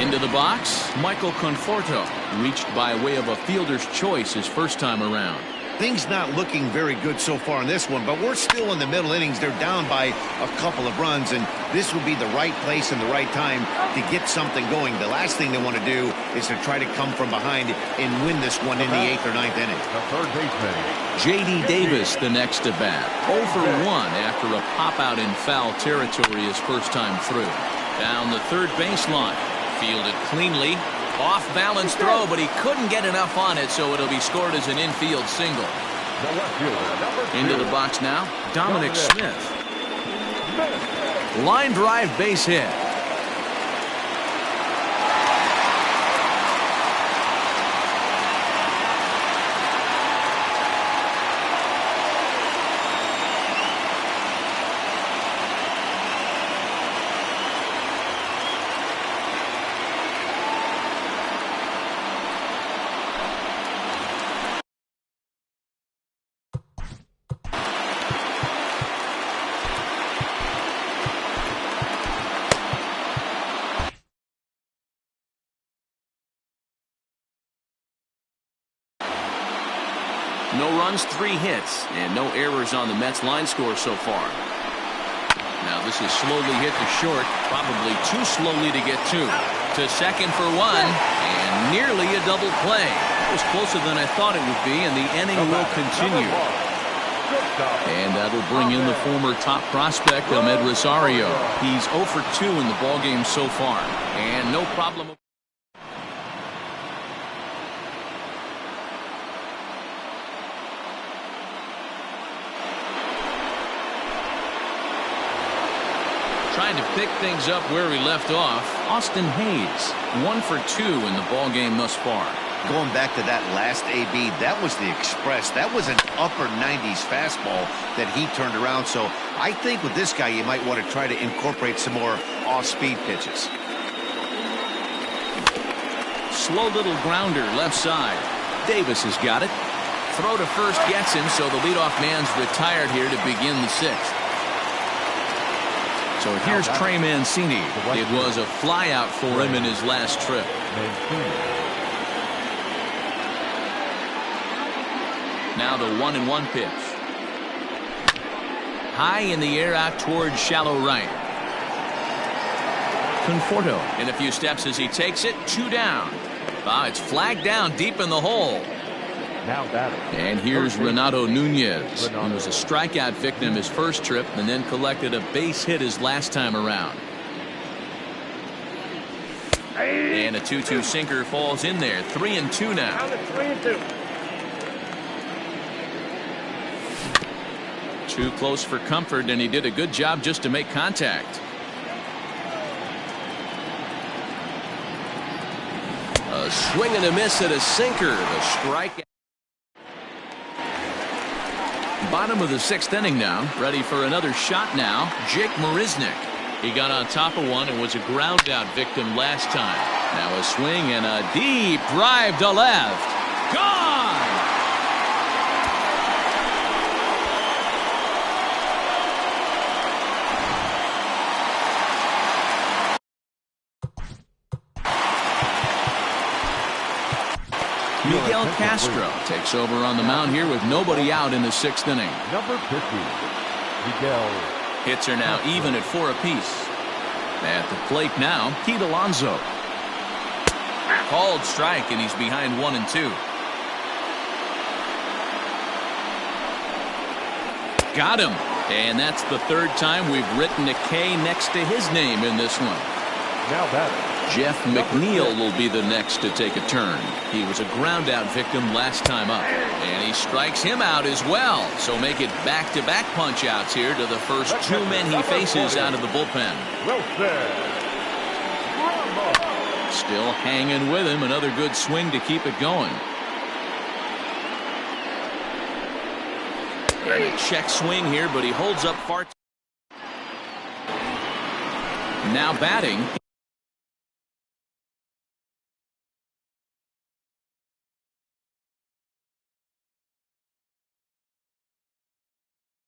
Into the box, Michael Conforto. Reached by way of a fielder's choice his first time around. Things not looking very good so far in this one, but we're still in the middle innings. They're down by a couple of runs, and this would be the right place and the right time to get something going. The last thing they want to do is to try to come from behind and win this one in the 8th or 9th inning. The third baseman, J.D. Davis, the next to bat. 0 for 1 after a pop-out in foul territory his first time through. Down the third baseline. Fielded cleanly. Off-balance throw, but he couldn't get enough on it, so it'll be scored as an infield single. the left fielder, number 2. Into the box now, Dominic Smith. Line drive base hit. runs, 3 hits, and no errors on the Mets line score so far. Now this is slowly hit to short, probably too slowly to get to. To second for 1, and nearly a double play. It was closer than I thought it would be, and the inning will continue. And that'll bring in the former top prospect, Ahmed Rosario. He's 0 for 2 in the ballgame so far, and no problem. Trying to pick things up where we left off, Austin Hayes, 1 for 2 in the ballgame thus far. Going back to that last AB, that was the express. That was an upper 90s fastball that he turned around. So I think with this guy, you might want to try to incorporate some more off-speed pitches. Slow little grounder left side. Davis has got it. Throw to first gets him, so the leadoff man's retired here to begin the 6th. So here's Trey Mancini. It was a flyout for him in his last trip. Now the 1-1 pitch. High in the air out towards shallow right. Conforto in a few steps as he takes it. 2 down. It's flagged down deep in the hole. And here's Renato Nunez. He was a strikeout victim his first trip and then collected a base hit his last time around. And a 2-2 sinker falls in there. 3-2 now. 3-2. Too close for comfort, and he did a good job just to make contact. A swing and a miss at a sinker. The strike. Bottom of the 6th inning now. Ready for another shot now. Jake Marisnick. He got on top of one and was a ground out victim last time. Now a swing and a deep drive to left. Gone! Miguel Castro takes over on the mound here with nobody out in the 6th inning. Number 50, Miguel. Hits are now even at 4 apiece. At the plate now, Pete Alonso. Called strike, and he's behind 1-2. Got him. And that's the 3rd time we've written a K next to his name in this one. Now that Jeff McNeil will be the next to take a turn. He was a ground-out victim last time up. And he strikes him out as well. So make it back-to-back punch-outs here to the first 2 men he faces out of the bullpen. Still hanging with him. Another good swing to keep it going. And a check swing here, but he holds up far. Now batting.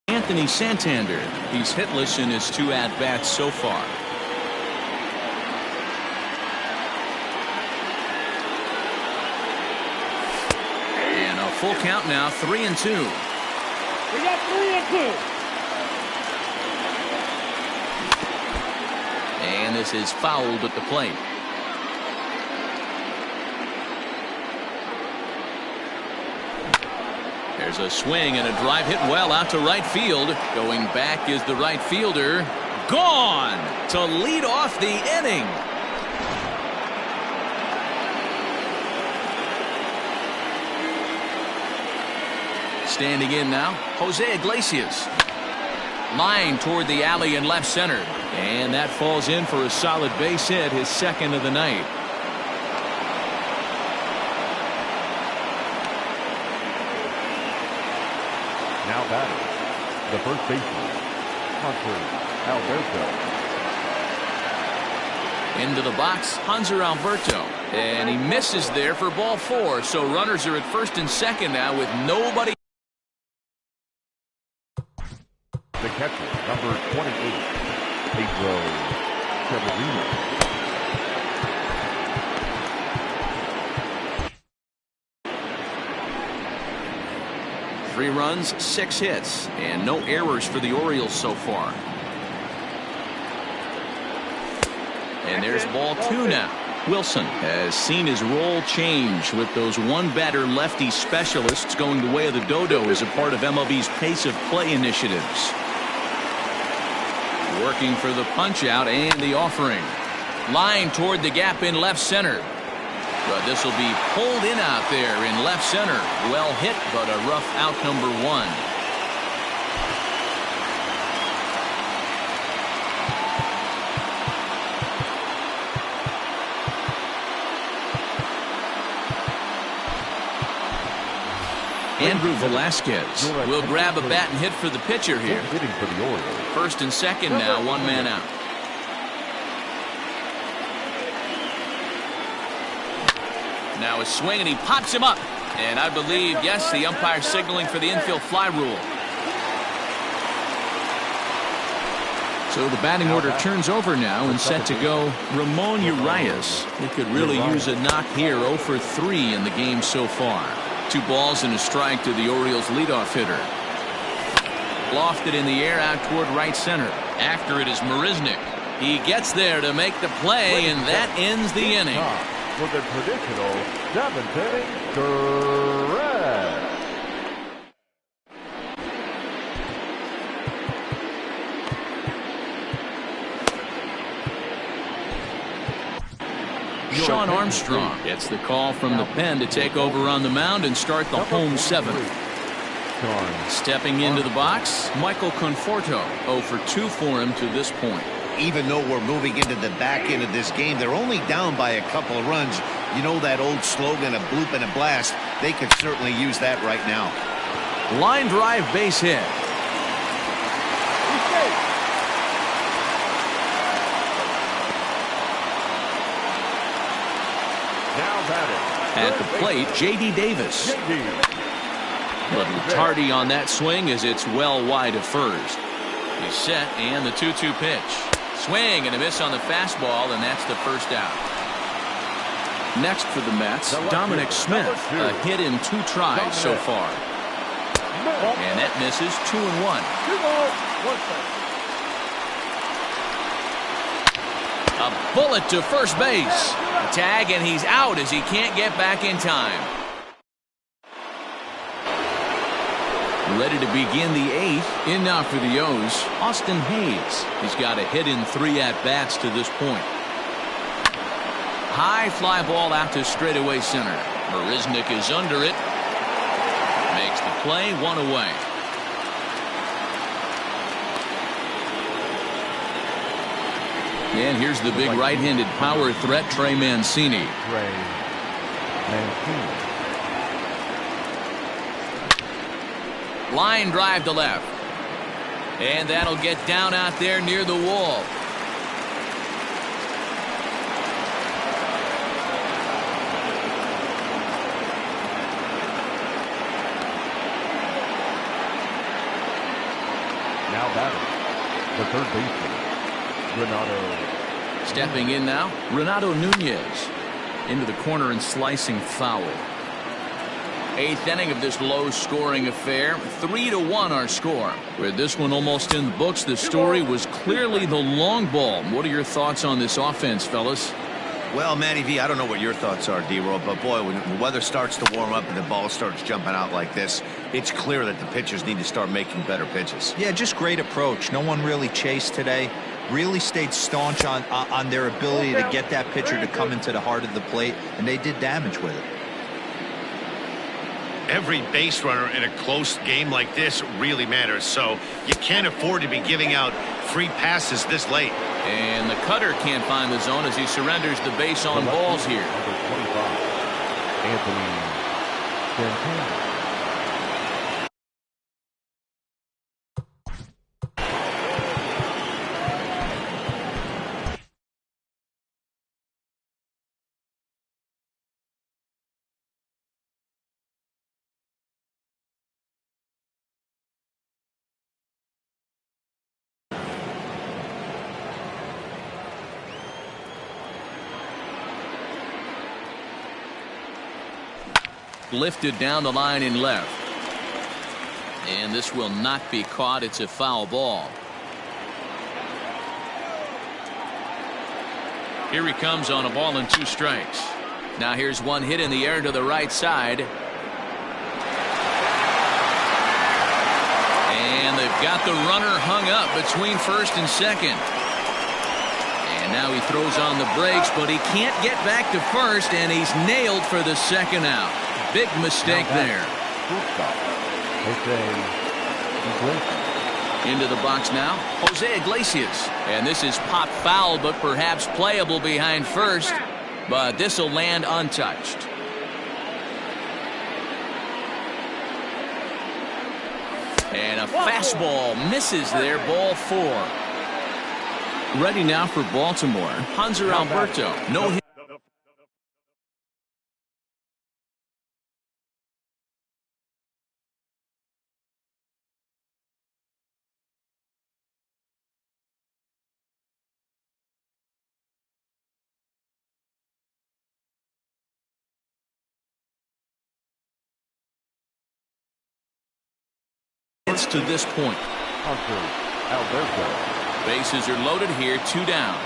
Anthony Santander. He's hitless in his 2 at-bats so far. And a full count now, 3-2. We got 3-2. And this is fouled at the plate. There's a swing and a drive hit well out to right field. Going back is the right fielder. Gone to lead off the inning. Standing in now, Jose Iglesias. Line toward the alley in left center. And that falls in for a solid base hit, his 2nd of the night. now batting, the first baseman, Hunter Alberto. Into the box, Hanser Alberto. And he misses there for ball 4. So runners are at first and second now with nobody. The catcher, number 28, Pedro Severino. 3 runs, 6 hits, and no errors for the Orioles so far. And there's ball 2 now. Wilson has seen his role change with those one-batter lefty specialists going the way of the dodo as a part of MLB's pace of play initiatives. Working for the punch-out and the offering. Line toward the gap in left center. But this will be pulled in out there in left center. Well hit, but a rough out, number 1. Andrew Velasquez will grab a bat and hit for the pitcher here. Hitting for the Orioles. First and second now, 1 man out. Now a swing, and he pops him up. And I believe, yes, the umpire signaling for the infield fly rule. So the batting order turns over now, and set to go Ramon Urias. He could really use a knock here. 0 for 3 in the game so far. 2 balls and a strike to the Orioles leadoff hitter. Lofted in the air out toward right center. After it is Marisnik. He gets there to make the play, and that ends the inning. For the traditional 7th inning stretch. Sean Armstrong gets the call from the pen to take over on the mound and start the home 7th. Stepping into the box, Michael Conforto. 0 for 2 for him to this point. Even though we're moving into the back end of this game, they're only down by a couple of runs. You know that old slogan, a bloop and a blast. They could certainly use that right now. Line drive, base hit. At the plate, J.D. Davis. Little tardy on that swing as it's well wide of first. He's set, and the 2-2 pitch. Swing and a miss on the fastball, and that's the first out. Next for the Mets, Dominic Smith. A hit in 2 tries so far. And that misses. 2-1. A bullet to first base. A tag, and he's out as he can't get back in time. Ready to begin the 8th. In now for the O's, Austin Hayes. He's got a hit in 3 at-bats to this point. High fly ball out to straightaway center. Marisnik is under it. Makes the play, 1 away. And here's the big right-handed power threat, Trey Mancini. Line drive to left. And that'll get down out there near the wall. Now batting, the third baseman, Renato. Stepping in now, Renato Nunez. Into the corner and slicing foul. 8th inning of this low-scoring affair. 3-1 our score. With this one almost in the books, the story was clearly the long ball. What are your thoughts on this offense, fellas? Well, Matty V, I don't know what your thoughts are, D-Roll, but boy, when the weather starts to warm up and the ball starts jumping out like this, it's clear that the pitchers need to start making better pitches. Yeah, just great approach. No one really chased today. Really stayed staunch on their ability to get that pitcher to come into the heart of the plate, and they did damage with it. Every base runner in a close game like this really matters, so you can't afford to be giving out free passes this late. And the cutter can't find the zone as he surrenders the base on balls here. Number 25, Anthony Santana. Lifted down the line in left. And this will not be caught. It's a foul ball. Here he comes on a ball and 2 strikes. Now here's one hit in the air to the right side. And they've got the runner hung up between first and second. And now he throws on the brakes, but he can't get back to first, and he's nailed for the second out. Big mistake there. Into the box now, Jose Iglesias. And this is pop foul, but perhaps playable behind first. But this will land untouched. And a fastball misses there, ball 4. Ready now for Baltimore, Hanser Alberto. No hit. To this point. Alberto. Bases are loaded here, 2 down.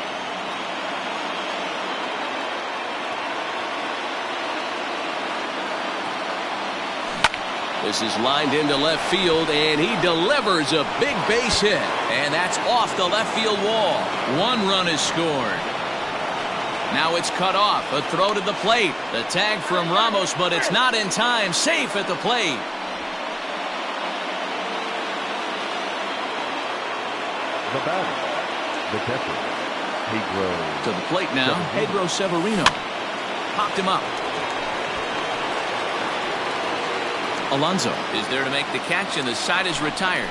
This is lined into left field, and he delivers a big base hit. And that's off the left field wall. 1 run is scored. Now it's cut off. A throw to the plate. The tag from Ramos, but it's not in time. Safe at the plate. The batter, the catcher, Pedro. To the plate now, Pedro Severino. Popped him up. Alonso is there to make the catch, and the side is retired.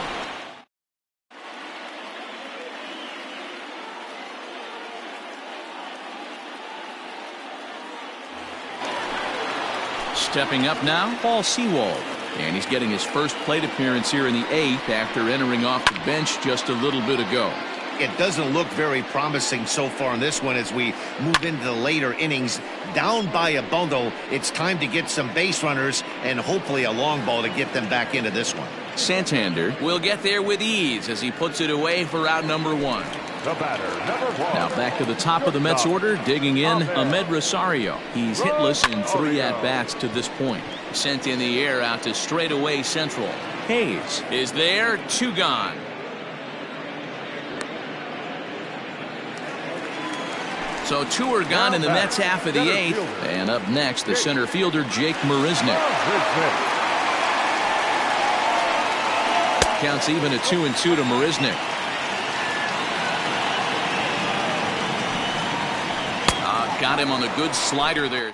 Stepping up now, Paul Sewald. And he's getting his first plate appearance here in the 8th after entering off the bench just a little bit ago. It doesn't look very promising so far in this one as we move into the later innings. Down by a bundle, it's time to get some base runners and hopefully a long ball to get them back into this one. Santander will get there with ease as he puts it away for out number 1. The batter, number 1. Now back to the top of the Mets order, digging in Ahmed Rosario. He's hitless in 3 at-bats to this point. Sent in the air out to straightaway central. Hayes is there, 2 gone. So 2 are gone in the Mets half of the 8th. And up next, the center fielder, Jake Marisnick. Counts even at 2-2 to Marisnick. Got him on the good slider there.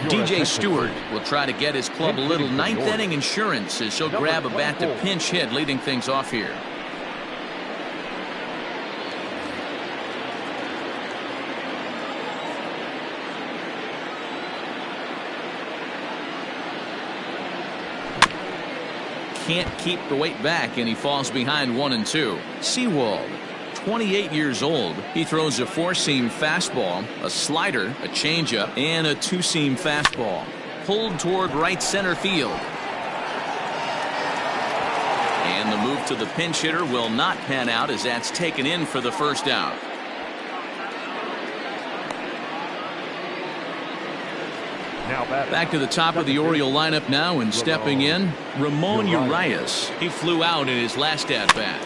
DJ Stewart will try to get his club a little 9th inning insurance as he'll grab a bat to pinch hit, leading things off here. Can't keep the weight back, and he falls behind 1-2. Sewald, 28 years old. He throws a 4-seam fastball, a slider, a changeup, and a 2-seam fastball. Pulled toward right center field. And the move to the pinch hitter will not pan out as that's taken in for the first out. Back to the top of the Oriole lineup now, and stepping in, Ramon Urias. He flew out in his last at-bat.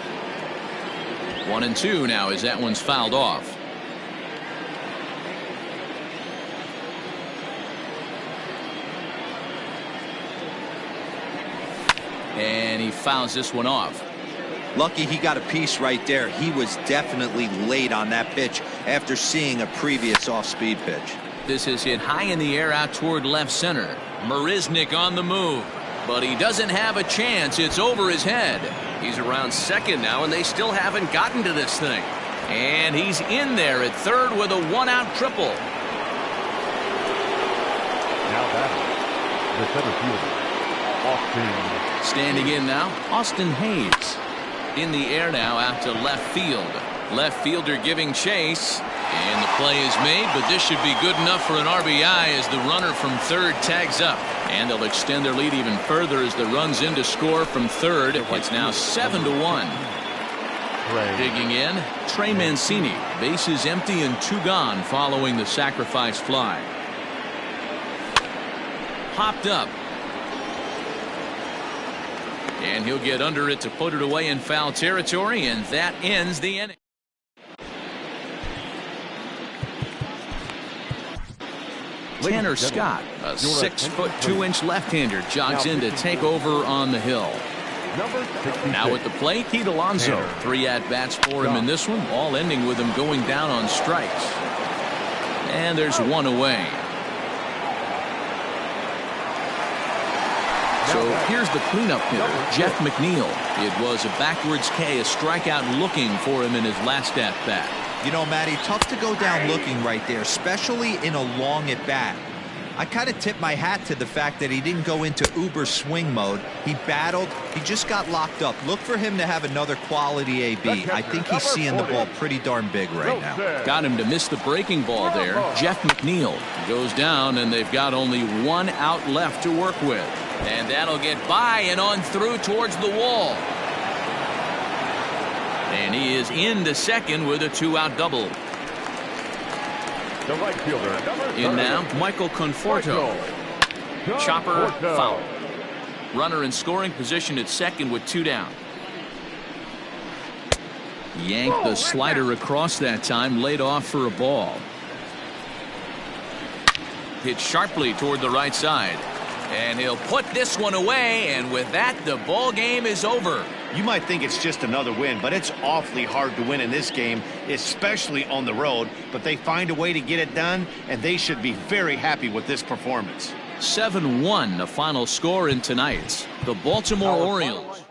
1-2 now as that one's fouled off. And he fouls this one off. Lucky he got a piece right there. He was definitely late on that pitch after seeing a previous off-speed pitch. This is hit high in the air out toward left center. Marisnick on the move, but he doesn't have a chance. It's over his head. He's around second now, and they still haven't gotten to this thing. And he's in there at third with a 1-out triple. Now batting, the center fielder, Austin. Standing in now, Austin Hayes. In the air now out to left field. Left fielder giving chase. And the play is made, but this should be good enough for an RBI as the runner from third tags up. And they'll extend their lead even further as the run's in to score from third. It's now 7-1. Digging in, Trey Mancini. Bases empty and 2 gone following the sacrifice fly. Hopped up. And he'll get under it to put it away in foul territory, and that ends the inning. Tanner Scott, a 6'2" left-hander, jogs in to take over on the hill. Now at the plate, Pete Alonso. 3 at-bats for him in this one, all ending with him going down on strikes. And there's 1 away. So here's the cleanup hitter, Jeff McNeil. It was a backwards K, a strikeout looking for him in his last at-bat. You know, Matty, tough to go down looking right there, especially in a long at-bat. I kind of tip my hat to the fact that he didn't go into uber swing mode. He battled. He just got locked up. Look for him to have another quality AB. I think he's seeing the ball pretty darn big right now. Got him to miss the breaking ball there. Jeff McNeil goes down, and they've got only 1 out left to work with. And that'll get by and on through towards the wall. And he is into second with a 2-out double. The right fielder, in now, Michael Conforto. Chopper foul. Runner in scoring position at second with 2 down. Yanked the slider across that time, laid off for a ball. Hit sharply toward the right side. And he'll put this one away, and with that, the ball game is over. You might think it's just another win, but it's awfully hard to win in this game, especially on the road. But they find a way to get it done, and they should be very happy with this performance. 7-1, the final score in tonight's. The Baltimore Orioles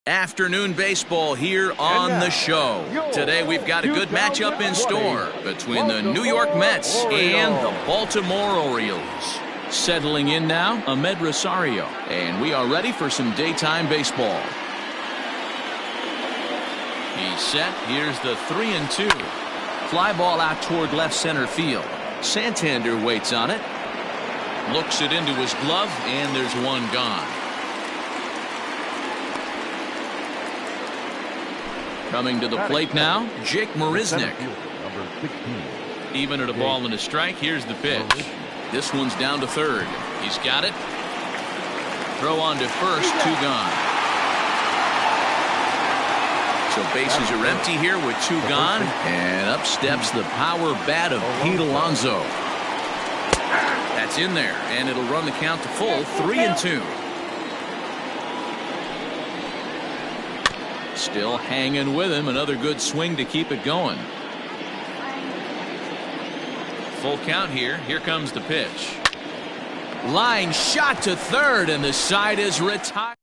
Afternoon baseball here on the show. Today we've got a good matchup in store between the New York Mets and the Baltimore Orioles. Settling in now, Ahmed Rosario, and we are ready for some daytime baseball. He's set. Here's the 3-2. Fly ball out toward left center field. Santander waits on it. Looks it into his glove, and there's one gone. Coming to the plate now, Jake Marisnick. Even at a ball and a strike, here's the pitch. This one's down to third. He's got it. Throw on to first, 2 gone. So bases are empty here with 2 gone. And up steps the power bat of Pete Alonso. That's in there, and it'll run the count to full, 3-2. Still hanging with him. Another good swing to keep it going. Full count here. Here comes the pitch. Line shot to third, and the side is retired.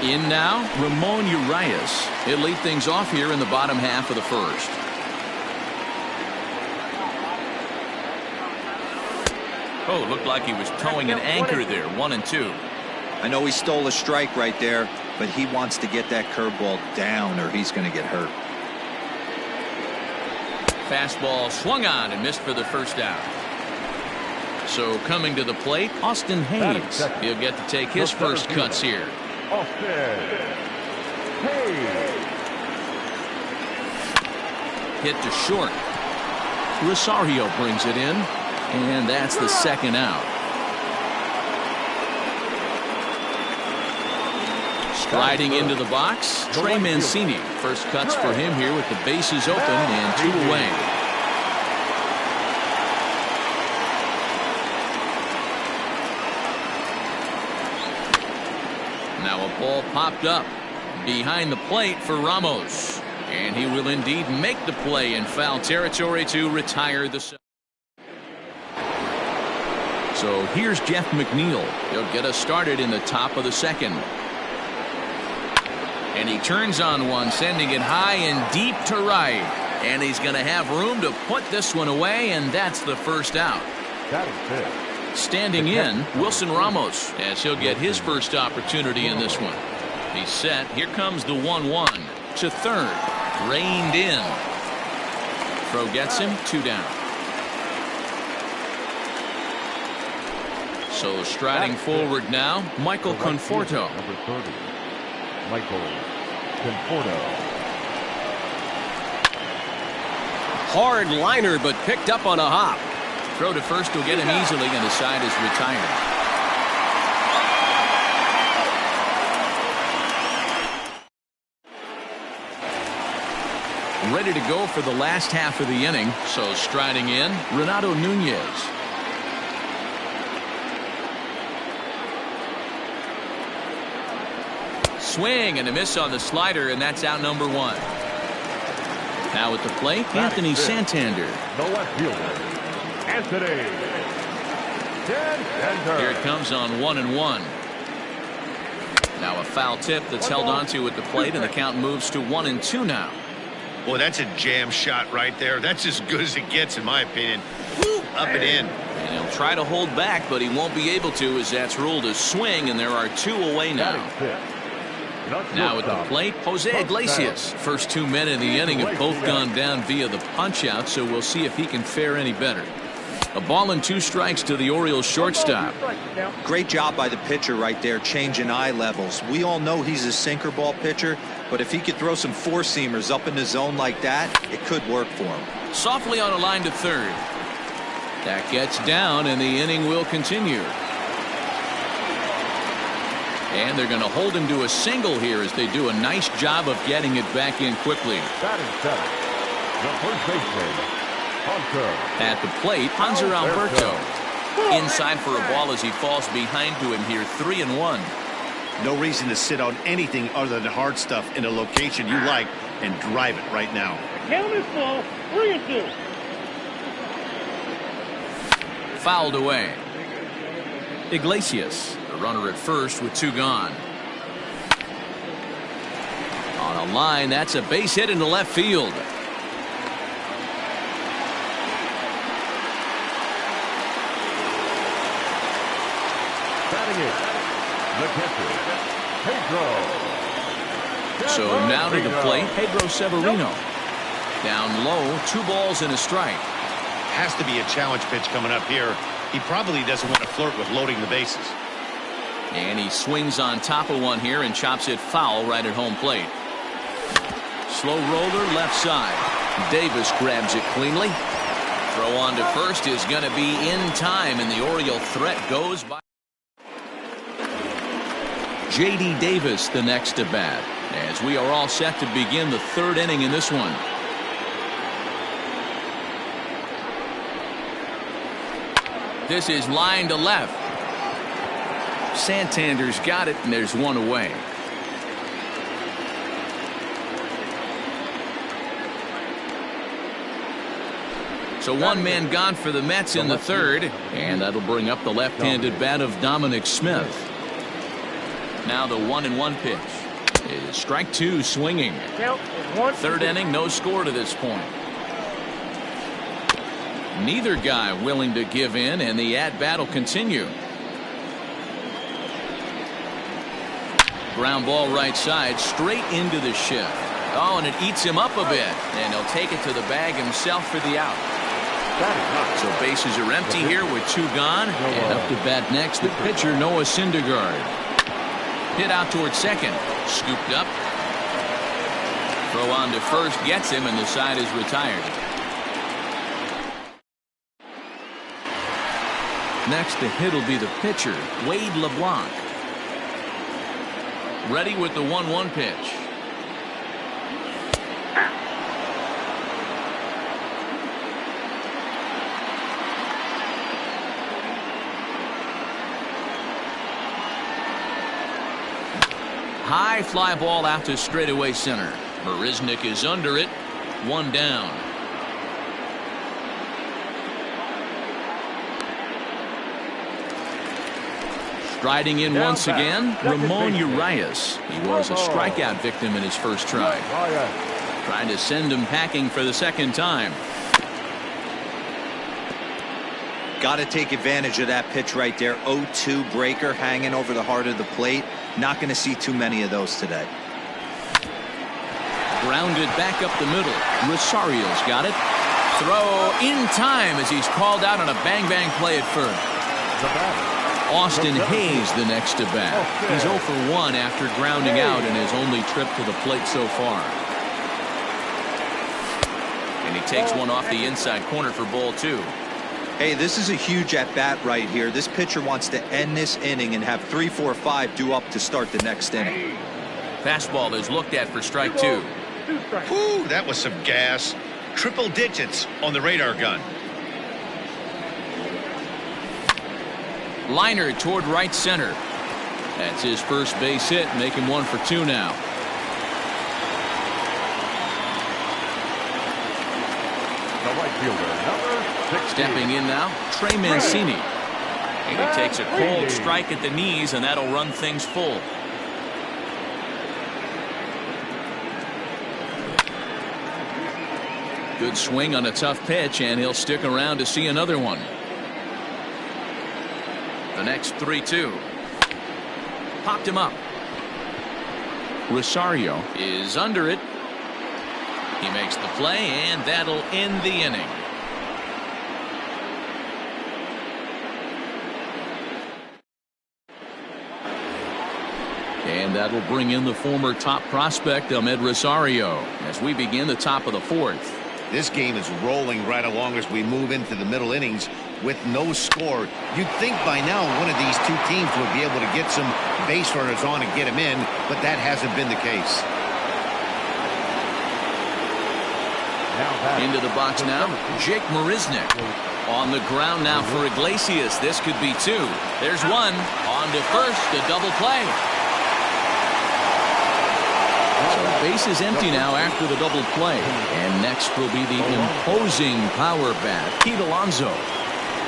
In now, Ramon Urias. He'll lead things off here in the bottom half of the first. Oh, looked like he was towing an anchor there. 1-2. I know he stole a strike right there, but he wants to get that curveball down or he's going to get hurt. Fastball swung on and missed for the first out. So coming to the plate, Austin Hayes. He'll get to take his first cuts here. Austin Hayes. Hit to short. Rosario brings it in, and that's the second out. Striding into the box, Trey Mancini. First cuts for him here with the bases open and 2 away. Now a ball popped up behind the plate for Ramos. And he will indeed make the play in foul territory to retire the set. So here's Jeff McNeil. He'll get us started in the top of the second. And he turns on one, sending it high and deep to right. And he's going to have room to put this one away, and that's the first out. That is it. Standing in, Wilson Ramos, as he'll get his first opportunity in this one. He's set. Here comes the 1-1 to third. Reined in. Throw gets him, 2 down. So striding forward now, Michael Conforto. Number 30. Michael Conforto. Hard liner, but picked up on a hop. Throw to first will get him easily, and the side is retired. Ready to go for the last half of the inning. So striding in, Renato Nunez. Swing and a miss on the slider, and that's out number 1. Now at the plate, Anthony Santander. The left fielder, Anthony Santander. Here it comes on 1-1. Now a foul tip that's held onto at the plate, and the count moves to 1-2 now. Boy, that's a jam shot right there. That's as good as it gets, in my opinion. Woo, up and in. And he'll try to hold back, but he won't be able to, as that's ruled a swing, and there are 2 away now. Now at the plate, Jose Iglesias. First 2 men in the inning have both gone down via the punch-out, so we'll see if he can fare any better. A ball and 2 strikes to the Orioles shortstop. Great job by the pitcher right there, changing eye levels. We all know he's a sinker ball pitcher, but if he could throw some 4-seamers up in the zone like that, it could work for him. Softly on a line to third. That gets down, and the inning will continue. And they're going to hold him to a single here as they do a nice job of getting it back in quickly. That is 7. The first baseman, Hunter. At the plate, Hanser Alberto. Inside for a ball as he falls behind to him here, 3-1. No reason to sit on anything other than hard stuff in a location you like and drive it right now. Count is full, 3-2. Fouled away. Iglesias, the runner at first with 2 gone. Foul line. That's a base hit into left field. Batting it, the catcher, Pedro. So now to the plate, Pedro Severino. Down low, 2 balls and a strike. Has to be a challenge pitch coming up here. He probably doesn't want to flirt with loading the bases. And he swings on top of one here and chops it foul right at home plate. Slow roller left side. Davis grabs it cleanly. Throw on to first is going to be in time, and the Oriole threat goes by. J.D. Davis the next to bat, as we are all set to begin the 3rd inning in this one. This is line to left. Santander's got it, and there's one away. So one man gone for the Mets in the 3rd, and that'll bring up the left-handed bat of Dominic Smith. Now the 1-1 pitch is strike 2 swinging. 3rd inning, no score to this point. Neither guy willing to give in, and the at-bat will continue. Ground ball right side, straight into the shift. Oh, and it eats him up a bit, and he'll take it to the bag himself for the out. So bases are empty here with 2 gone, and up to bat next the pitcher Noah Syndergaard. Hit out towards second, scooped up. Throw on to first, gets him, and the side is retired. Next to hit will be the pitcher, Wade LeBlanc. Ready with the 1-1 pitch. High fly ball out to straightaway center. Marisnick is under it. 1 down. Striding in once again, Ramon Urias. He was a strikeout victim in his first try. Trying to send him packing for the 2nd time. Got to take advantage of that pitch right there. 0-2 breaker hanging over the heart of the plate. Not going to see too many of those today. Grounded back up the middle. Rosario's got it. Throw in time as he's called out on a bang-bang play at first. Austin Hayes the next to bat. He's 0 for 1 after grounding out in his only trip to the plate so far. And he takes one off the inside corner for ball 2. Hey, this is a huge at-bat right here. This pitcher wants to end this inning and have 3, 4, 5 due up to start the next inning. Fastball is looked at for strike 2. Whew, that was some gas. Triple digits on the radar gun. Liner toward right center. That's his first base hit, make him 1 for 2 now. The right fielder, number 16. Stepping in now, Trey Mancini. And he takes a cold strike at the knees, and that'll run things full. Good swing on a tough pitch, and he'll stick around to see another one. The next 3-2. Popped him up. Rosario is under it. He makes the play, and that'll end the inning. And that'll bring in the former top prospect, Ahmed Rosario, as we begin the top of the 4th. This game is rolling right along as we move into the middle innings with no score. You'd think by now one of these 2 teams would be able to get some base runners on and get them in, but that hasn't been the case. Into the box now, Jake Marisnick. On the ground now for Iglesias. This could be 2. There's 1. On to first, a double play. So base is empty now after the double play. And next will be the imposing power bat, Pete Alonso.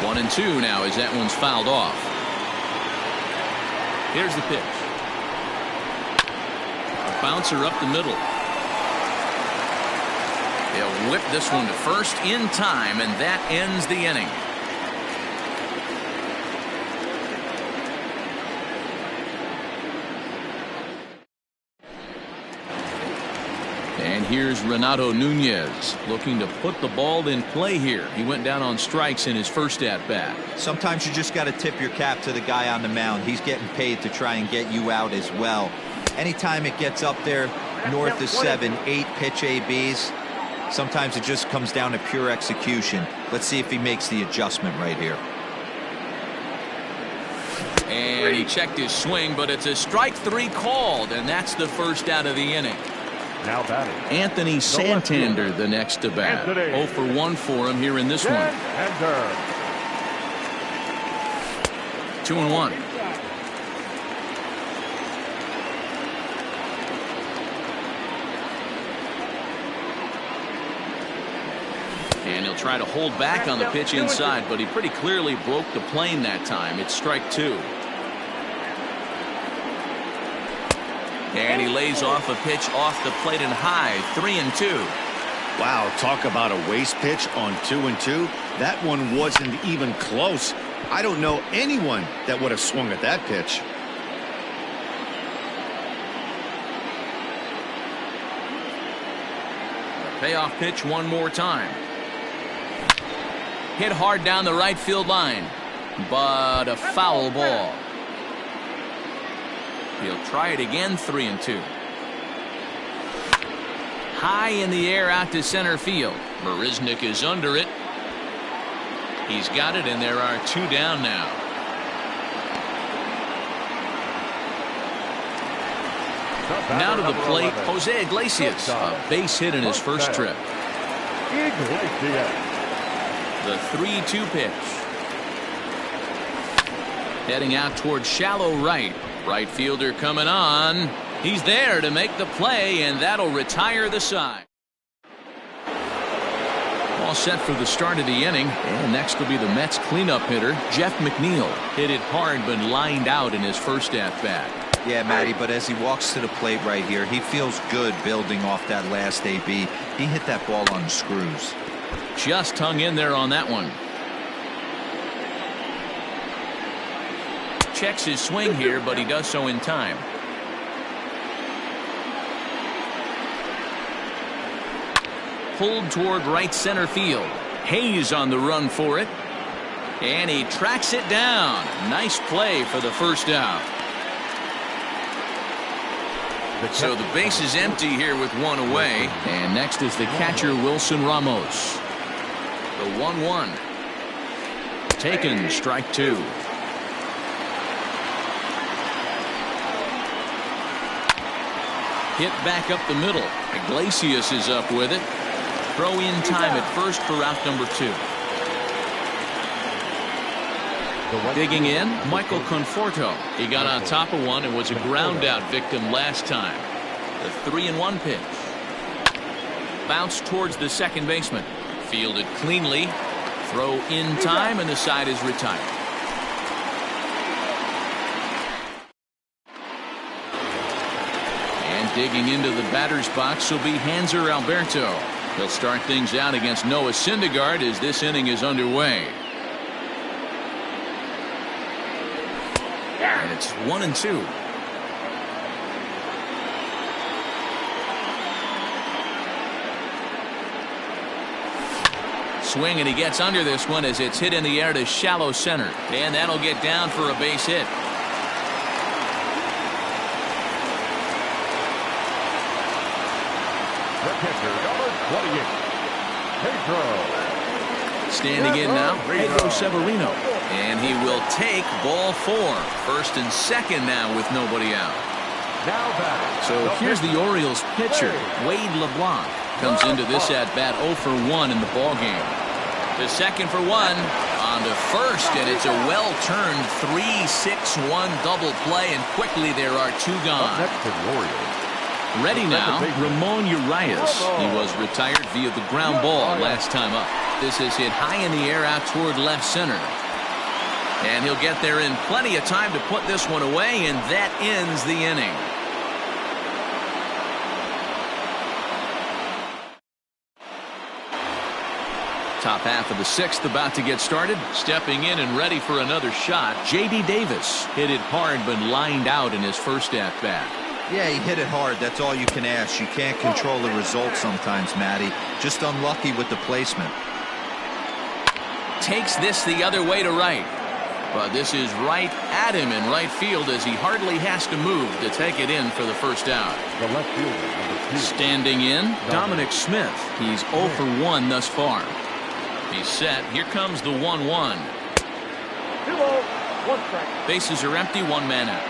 1-2 now as that one's fouled off. Here's the pitch. A bouncer up the middle. They'll whip this one to first in time, and that ends the inning. And here's Renato Nunez looking to put the ball in play here. He went down on strikes in his first at-bat. Sometimes you just got to tip your cap to the guy on the mound. He's getting paid to try and get you out as well. Anytime it gets up there north of 7, 8 pitch ABs, sometimes it just comes down to pure execution. Let's see if he makes the adjustment right here. And he checked his swing, but it's a strike 3 called, and that's the first out of the inning. Now batting. Anthony Santander, the next to bat. 0 for 1 for him here in this one. 2-1. And he'll try to hold back on the pitch inside, but he pretty clearly broke the plane that time. It's strike 2. And he lays off a pitch off the plate and high. 3-2. Wow, talk about a waste pitch on 2-2. That one wasn't even close. I don't know anyone that would have swung at that pitch. Payoff pitch one more time. Hit hard down the right field line, but a foul ball. He'll try it again. 3-2. High in the air out to center field. Marisnick is under it. He's got it, and there are 2 down now. Now to the plate, Jose Iglesias. A base hit in his first trip. The 3-2 pitch. Heading out towards shallow right. Right fielder coming on. He's there to make the play, and that'll retire the side. All set for the start of the inning, and next will be the Mets cleanup hitter, Jeff McNeil. Hit it hard, but lined out in his first at-bat. Yeah, Matty, but as he walks to the plate right here, he feels good building off that last AB. He hit that ball on the screws. Just hung in there on that one. Checks his swing here, but he does so in time. Pulled toward right center field. Hayes on the run for it. And he tracks it down. Nice play for the first out. So the base is empty here with 1 away. And next is the catcher, Wilson Ramos. The 1-1. Taken, strike 2. Hit back up the middle. Iglesias is up with it. Throw in time at first for out number 2. Digging in, Michael Conforto. He got on top of one and was a ground out victim last time. The 3-1 pitch. Bounced towards the second baseman. Fielded cleanly. Throw in time, and the side is retired. And digging into the batter's box will be Hanser Alberto. He'll start things out against Noah Syndergaard as this inning is underway. And it's 1-2. Swing, and he gets under this one as it's hit in the air to shallow center. And that'll get down for a base hit. The pitcher, number 28, Pedro. Standing in now, Pedro Severino. And he will take ball 4. First and second now with nobody out. Now batting. So here's the Orioles pitcher, Wade LeBlanc. Comes into this at-bat 0 for 1 in the ballgame. To second for 1. On to first, and it's a well-turned 3-6-1 double play, and quickly there are 2 gone. Next to the Orioles. Ready now, Ramon Urias. He was retired via the ground ball last time up. This is hit high in the air out toward left center. And he'll get there in plenty of time to put this one away, and that ends the inning. Top half of the sixth about to get started. Stepping in and ready for another shot, J.D. Davis. Hit it hard but lined out in his first at-bat. Yeah, he hit it hard. That's all you can ask. You can't control the result sometimes, Matty. Just unlucky with the placement. Takes this the other way to right. But this is right at him in right field as he hardly has to move to take it in for the first out. The left fielder, number 2. Standing in, Dominic Smith. He's 0 for 1 thus far. He's set. Here comes the 1-1. 2-0, 1 strike. Bases are empty, 1 man out.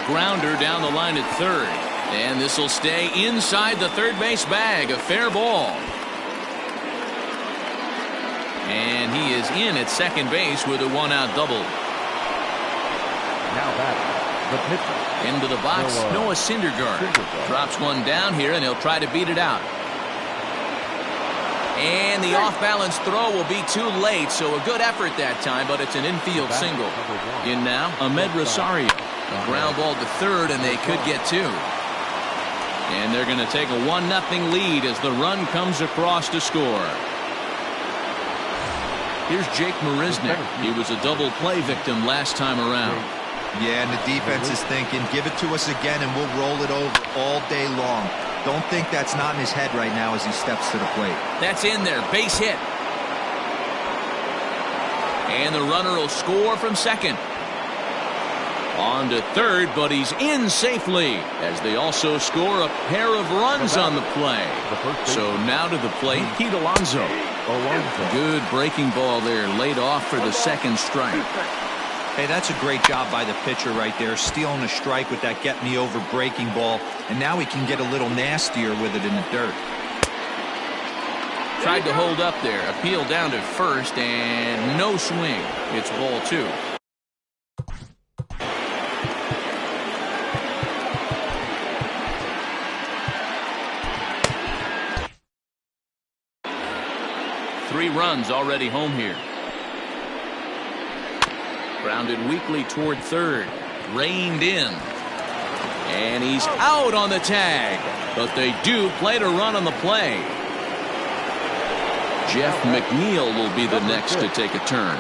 Grounder down the line at third. And this will stay inside the third base bag. A fair ball. And he is in at second base with a 1-out double. Now batting, the pitcher. Into the box, Noah Syndergaard. Drops one down here, and he'll try to beat it out. And the off-balance throw will be too late, so a good effort that time, but it's an infield single. In now, Ahmed Rosario. A ground ball to third, and they could get 2. And they're going to take a 1-0 lead as the run comes across to score. Here's Jake Marisnick. He was a double play victim last time around. Yeah, and the defense is thinking, give it to us again and we'll roll it over all day long. Don't think that's not in his head right now as he steps to the plate. That's in there. Base hit. And the runner will score from second. On to third, but he's in safely as they also score a pair of runs on the play. So now to the plate, Pete Alonso. Good breaking ball there, laid off for the second strike. Hey, that's a great job by the pitcher right there, stealing a strike with that get-me-over breaking ball, and now he can get a little nastier with it in the dirt. Tried to hold up there, appeal down to first, and no swing. It's ball 2. Three runs already home here. Grounded weakly toward third. Reined in. And he's out on the tag. But they do play to run on the play. Jeff McNeil will be the next to take a turn.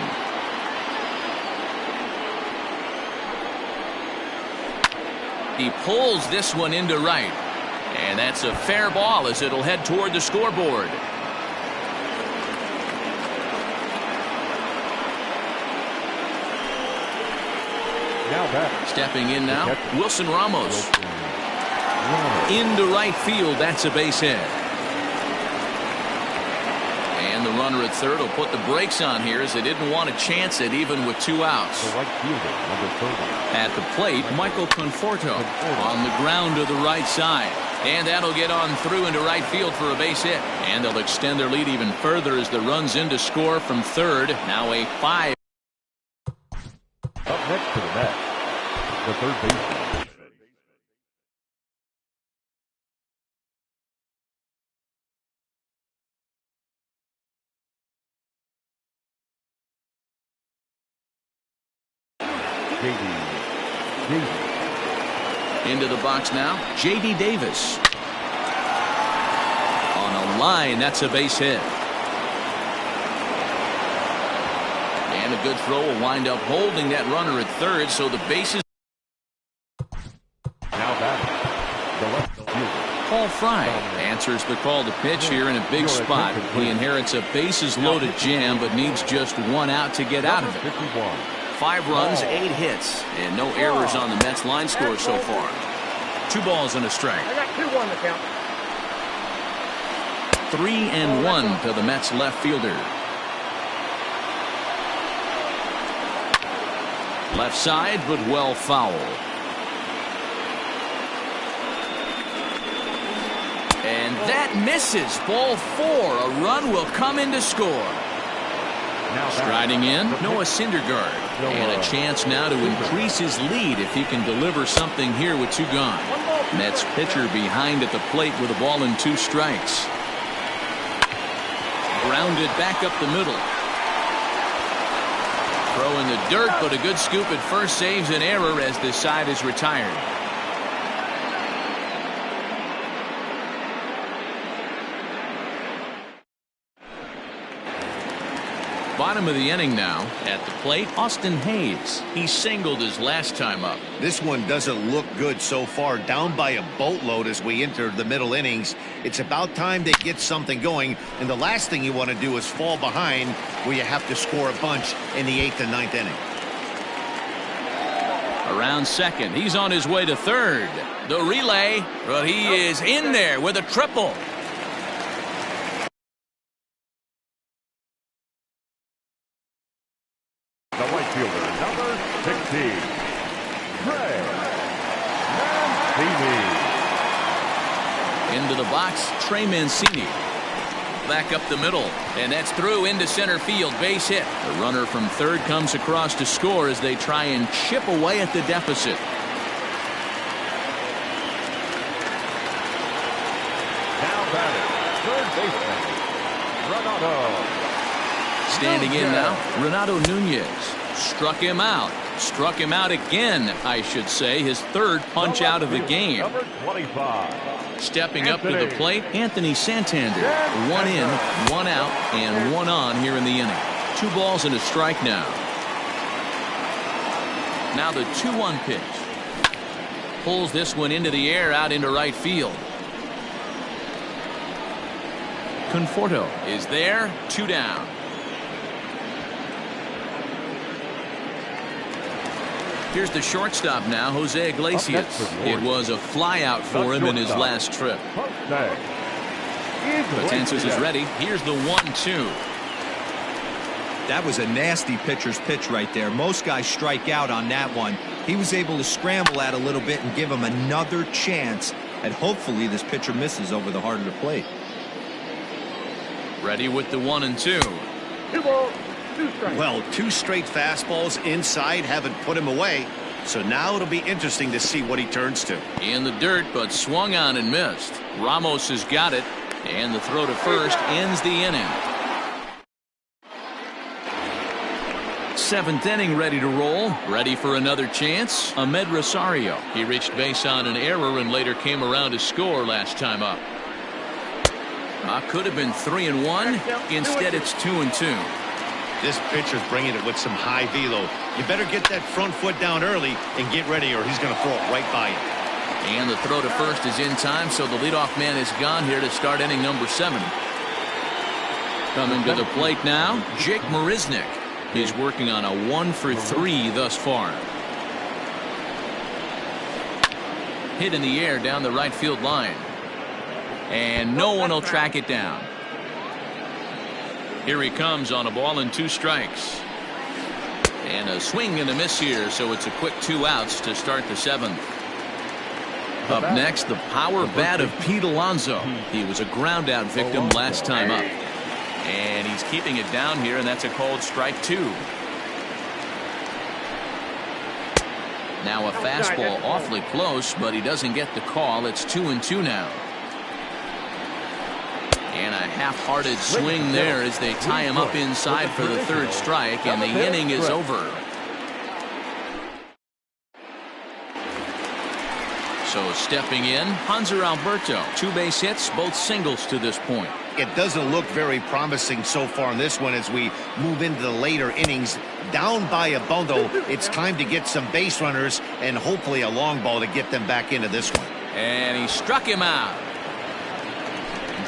He pulls this one into right. And that's a fair ball as it'll head toward the scoreboard. Stepping in now, Wilson Ramos. Into right field, that's a base hit. And the runner at third will put the brakes on here as they didn't want to chance it even with 2 outs. At the plate, Michael Conforto on the ground to the right side. And that'll get on through into right field for a base hit. And they'll extend their lead even further as the run's in to score from third. Now a 5. Up next to the bat, the third baseman. Into the box now, J.D. Davis. On a line, that's a base hit. And a good throw will wind up holding that runner at third, so the bases. Now batting, the left fielder. Paul Fry answers the call to pitch here in a big spot. He inherits a bases-loaded jam, but needs just 1 out to get out of it. 5 runs, 8 hits, and no errors on the Mets line score so far. 2 balls and a strike. I got 2-1 to count. 3-1 to the Mets left fielder. Left side, but well foul. And that misses. Ball 4. A run will come in to score. Striding in, Noah Syndergaard. And a chance now to increase his lead if he can deliver something here with 2 gone. Mets pitcher behind at the plate with a ball and 2 strikes. Grounded back up the middle. Throw in the dirt, but a good scoop at first saves an error as this side is retired. Bottom of the inning now. At the plate, Austin Hayes. He singled his last time up. This one doesn't look good so far. Down by a boatload as we enter the middle innings. It's about time they get something going. And the last thing you want to do is fall behind where you have to score a bunch in the 8th and 9th inning. Around second. He's on his way to third. The relay, but he is in there with a triple. The right fielder, number 16, Trey Mancini. Into the box, Trey Mancini. Back up the middle, and that's through into center field. Base hit. The runner from third comes across to score as they try and chip away at the deficit. Now batting, third baseman, Renato. Standing in now, Renato Nunez. Struck him out. Struck him out again, I should say. His third punch out of the game. Number 25. Stepping up to the plate, Anthony Santander. One in, one out, and one on here in the inning. 2 balls and a strike now. Now the 2-1 pitch. Pulls this one into the air out into right field. Conforto is there, 2 down. Here's the shortstop now, Jose Iglesias. It was a flyout for him in his last trip. Potensis is ready. Here's the 1-2. That was a nasty pitcher's pitch right there. Most guys strike out on that one. He was able to scramble at a little bit and give him another chance. And hopefully this pitcher misses over the heart of the plate. Ready with the 1-2. 2 balls, 2 strikes. Well, 2 straight fastballs inside haven't put him away. So now it'll be interesting to see what he turns to. In the dirt, but swung on and missed. Ramos has got it, and the throw to first ends the inning. 7th inning ready to roll. Ready for another chance. Ahmed Rosario. He reached base on an error and later came around to score last time up. Could have been 3-1. Instead, it's 2-2. This pitcher's bringing it with some high velo. You better get that front foot down early and get ready or he's going to throw it right by you. And the throw to first is in time, so the leadoff man is gone here to start inning number 7. Coming to the plate now, Jake Marisnick. He's working on a 1-for-3 thus far. Hit in the air down the right field line. And no one will track it down. Here he comes on a ball and 2 strikes. And a swing and a miss here, so it's a quick 2 outs to start the 7th. Up next, the power bat of Pete Alonso. He was a ground out victim last time up. And he's keeping it down here, and that's a called strike 2. Now a fastball awfully close, but he doesn't get the call. It's 2-2 now. And a half-hearted swing there as they tie him up inside for the 3rd strike, and the inning is over. So stepping in, Hanser Alberto. 2 base hits, both singles to this point. It doesn't look very promising so far in this one as we move into the later innings. Down by a bundle, it's time to get some base runners and hopefully a long ball to get them back into this one. And he struck him out.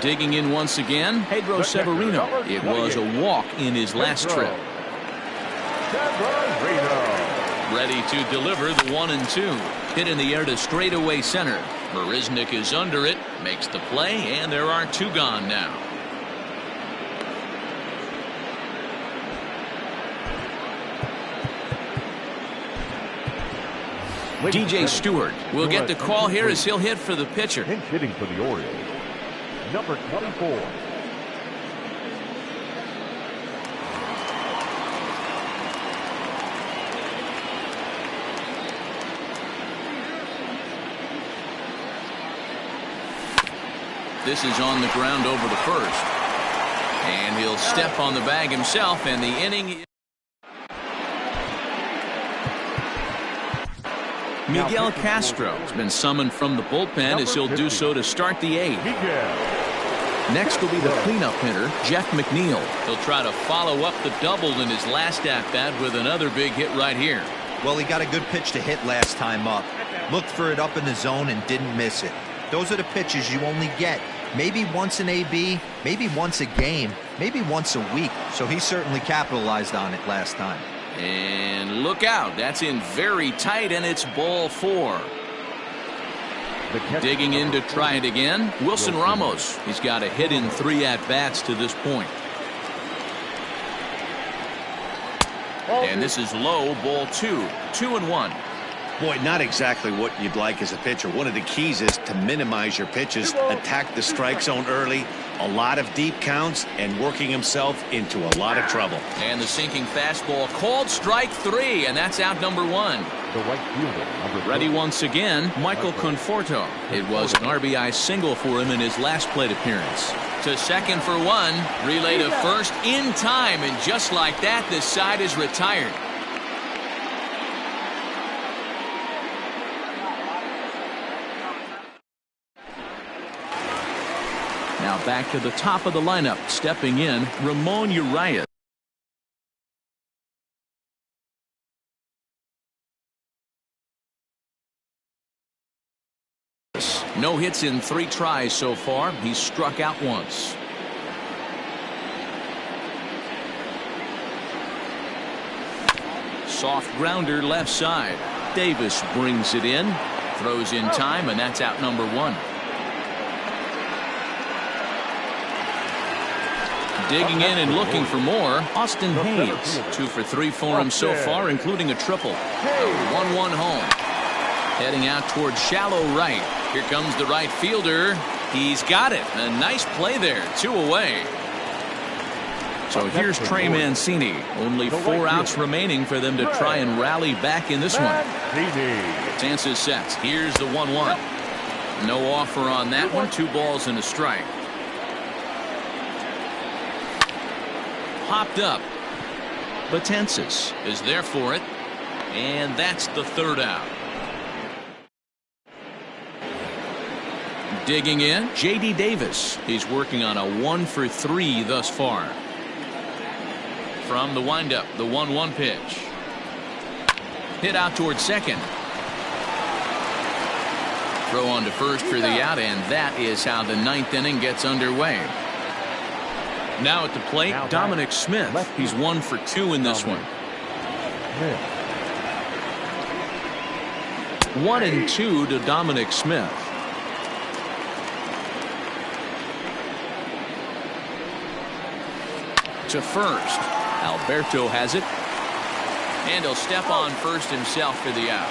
Digging in once again, Pedro Severino. It was a walk in his last trip. Ready to deliver the 1-2. Hit in the air to straightaway center. Marisnick is under it, makes the play, and there are 2 gone now. DJ Stewart will get the call here as he'll hit for the pitcher. Pinch hitting for the Orioles, number 24. This is on the ground over the first. And he'll step on the bag himself, and the inning. Miguel Castro has been summoned from the bullpen as he'll do so to start the 8th. Next will be the cleanup hitter, Jeff McNeil. He'll try to follow up the double in his last at-bat with another big hit right here. Well, he got a good pitch to hit last time up. Looked for it up in the zone and didn't miss it. Those are the pitches you only get maybe once an AB, maybe once a game, maybe once a week. So he certainly capitalized on it last time. And look out. That's in very tight, and it's ball 4. Digging in to try it again, Wilson Ramos. He's got a hit in 3 at-bats to this point. And this is low, ball 2. 2-1. Boy, not exactly what you'd like as a pitcher. One of the keys is to minimize your pitches, attack the strike zone early, a lot of deep counts, and working himself into a lot of trouble. And the sinking fastball called strike 3, and that's out number 1. The right fielder, Ready once again, Michael Conforto. It was an RBI single for him in his last plate appearance. To second for 1, relay to first in time, and just like that, this side is retired. Now back to the top of the lineup, stepping in, Ramon Urias. No hits in 3 tries so far. He's struck out once. Soft grounder left side. Davis brings it in, throws in time, and that's out number 1. Digging in and looking for more, Austin Hayes. 2 for 3 for him so far, including a triple. A 1-1 home. Heading out towards shallow right. Here comes the right fielder. He's got it. A nice play there. 2 away. So here's Trey Mancini. Only 4 outs remaining for them to try and rally back in this one. Chances sets. Here's the 1-1. No offer on that one. 2 balls and a strike. Popped up. Batensis is there for it. And that's the 3rd out. Digging in, J.D. Davis. He's working on a 1 for 3 thus far. From the windup, the 1-1 pitch. Hit out towards second. Throw on to first for the out, and that is how the 9th inning gets underway. Now at the plate, Dominic Smith. He's 1 for 2 in this one. 1-2 to Dominic Smith. To first. Alberto has it. And he'll step on first himself for the out.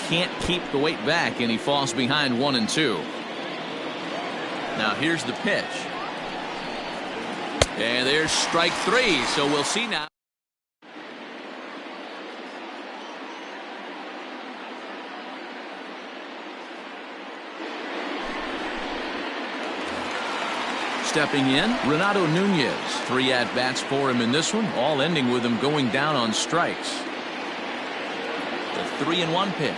Can't keep the weight back, and he falls behind 1-2. Now here's the pitch. And there's strike 3, so we'll see now. Stepping in, Renato Nunez. 3 at-bats for him in this one, all ending with him going down on strikes. The 3-1 pitch.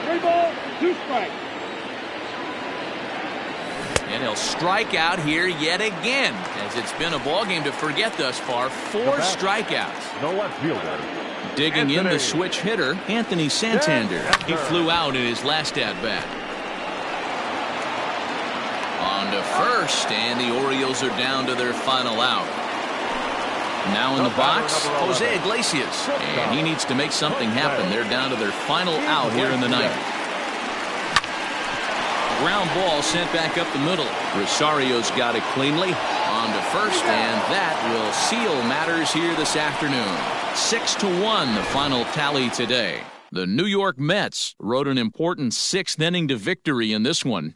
3 balls, 2 strikes. And he'll strike out here yet again, as it's been a ball game to forget thus far. 4 strikeouts. The left fielder. Digging in the switch hitter, Anthony Santander. He flew out in his last at-bat. On to first, and the Orioles are down to their final out. Now in the box, Jose Iglesias. And he needs to make something happen. They're down to their final out here in the 9th. Ground ball sent back up the middle. Rosario's got it cleanly. On to first, and that will seal matters here this afternoon. 6-1 the final tally today. The New York Mets rode an important 6th inning to victory in this one.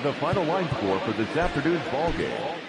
The final line score for this afternoon's ball game.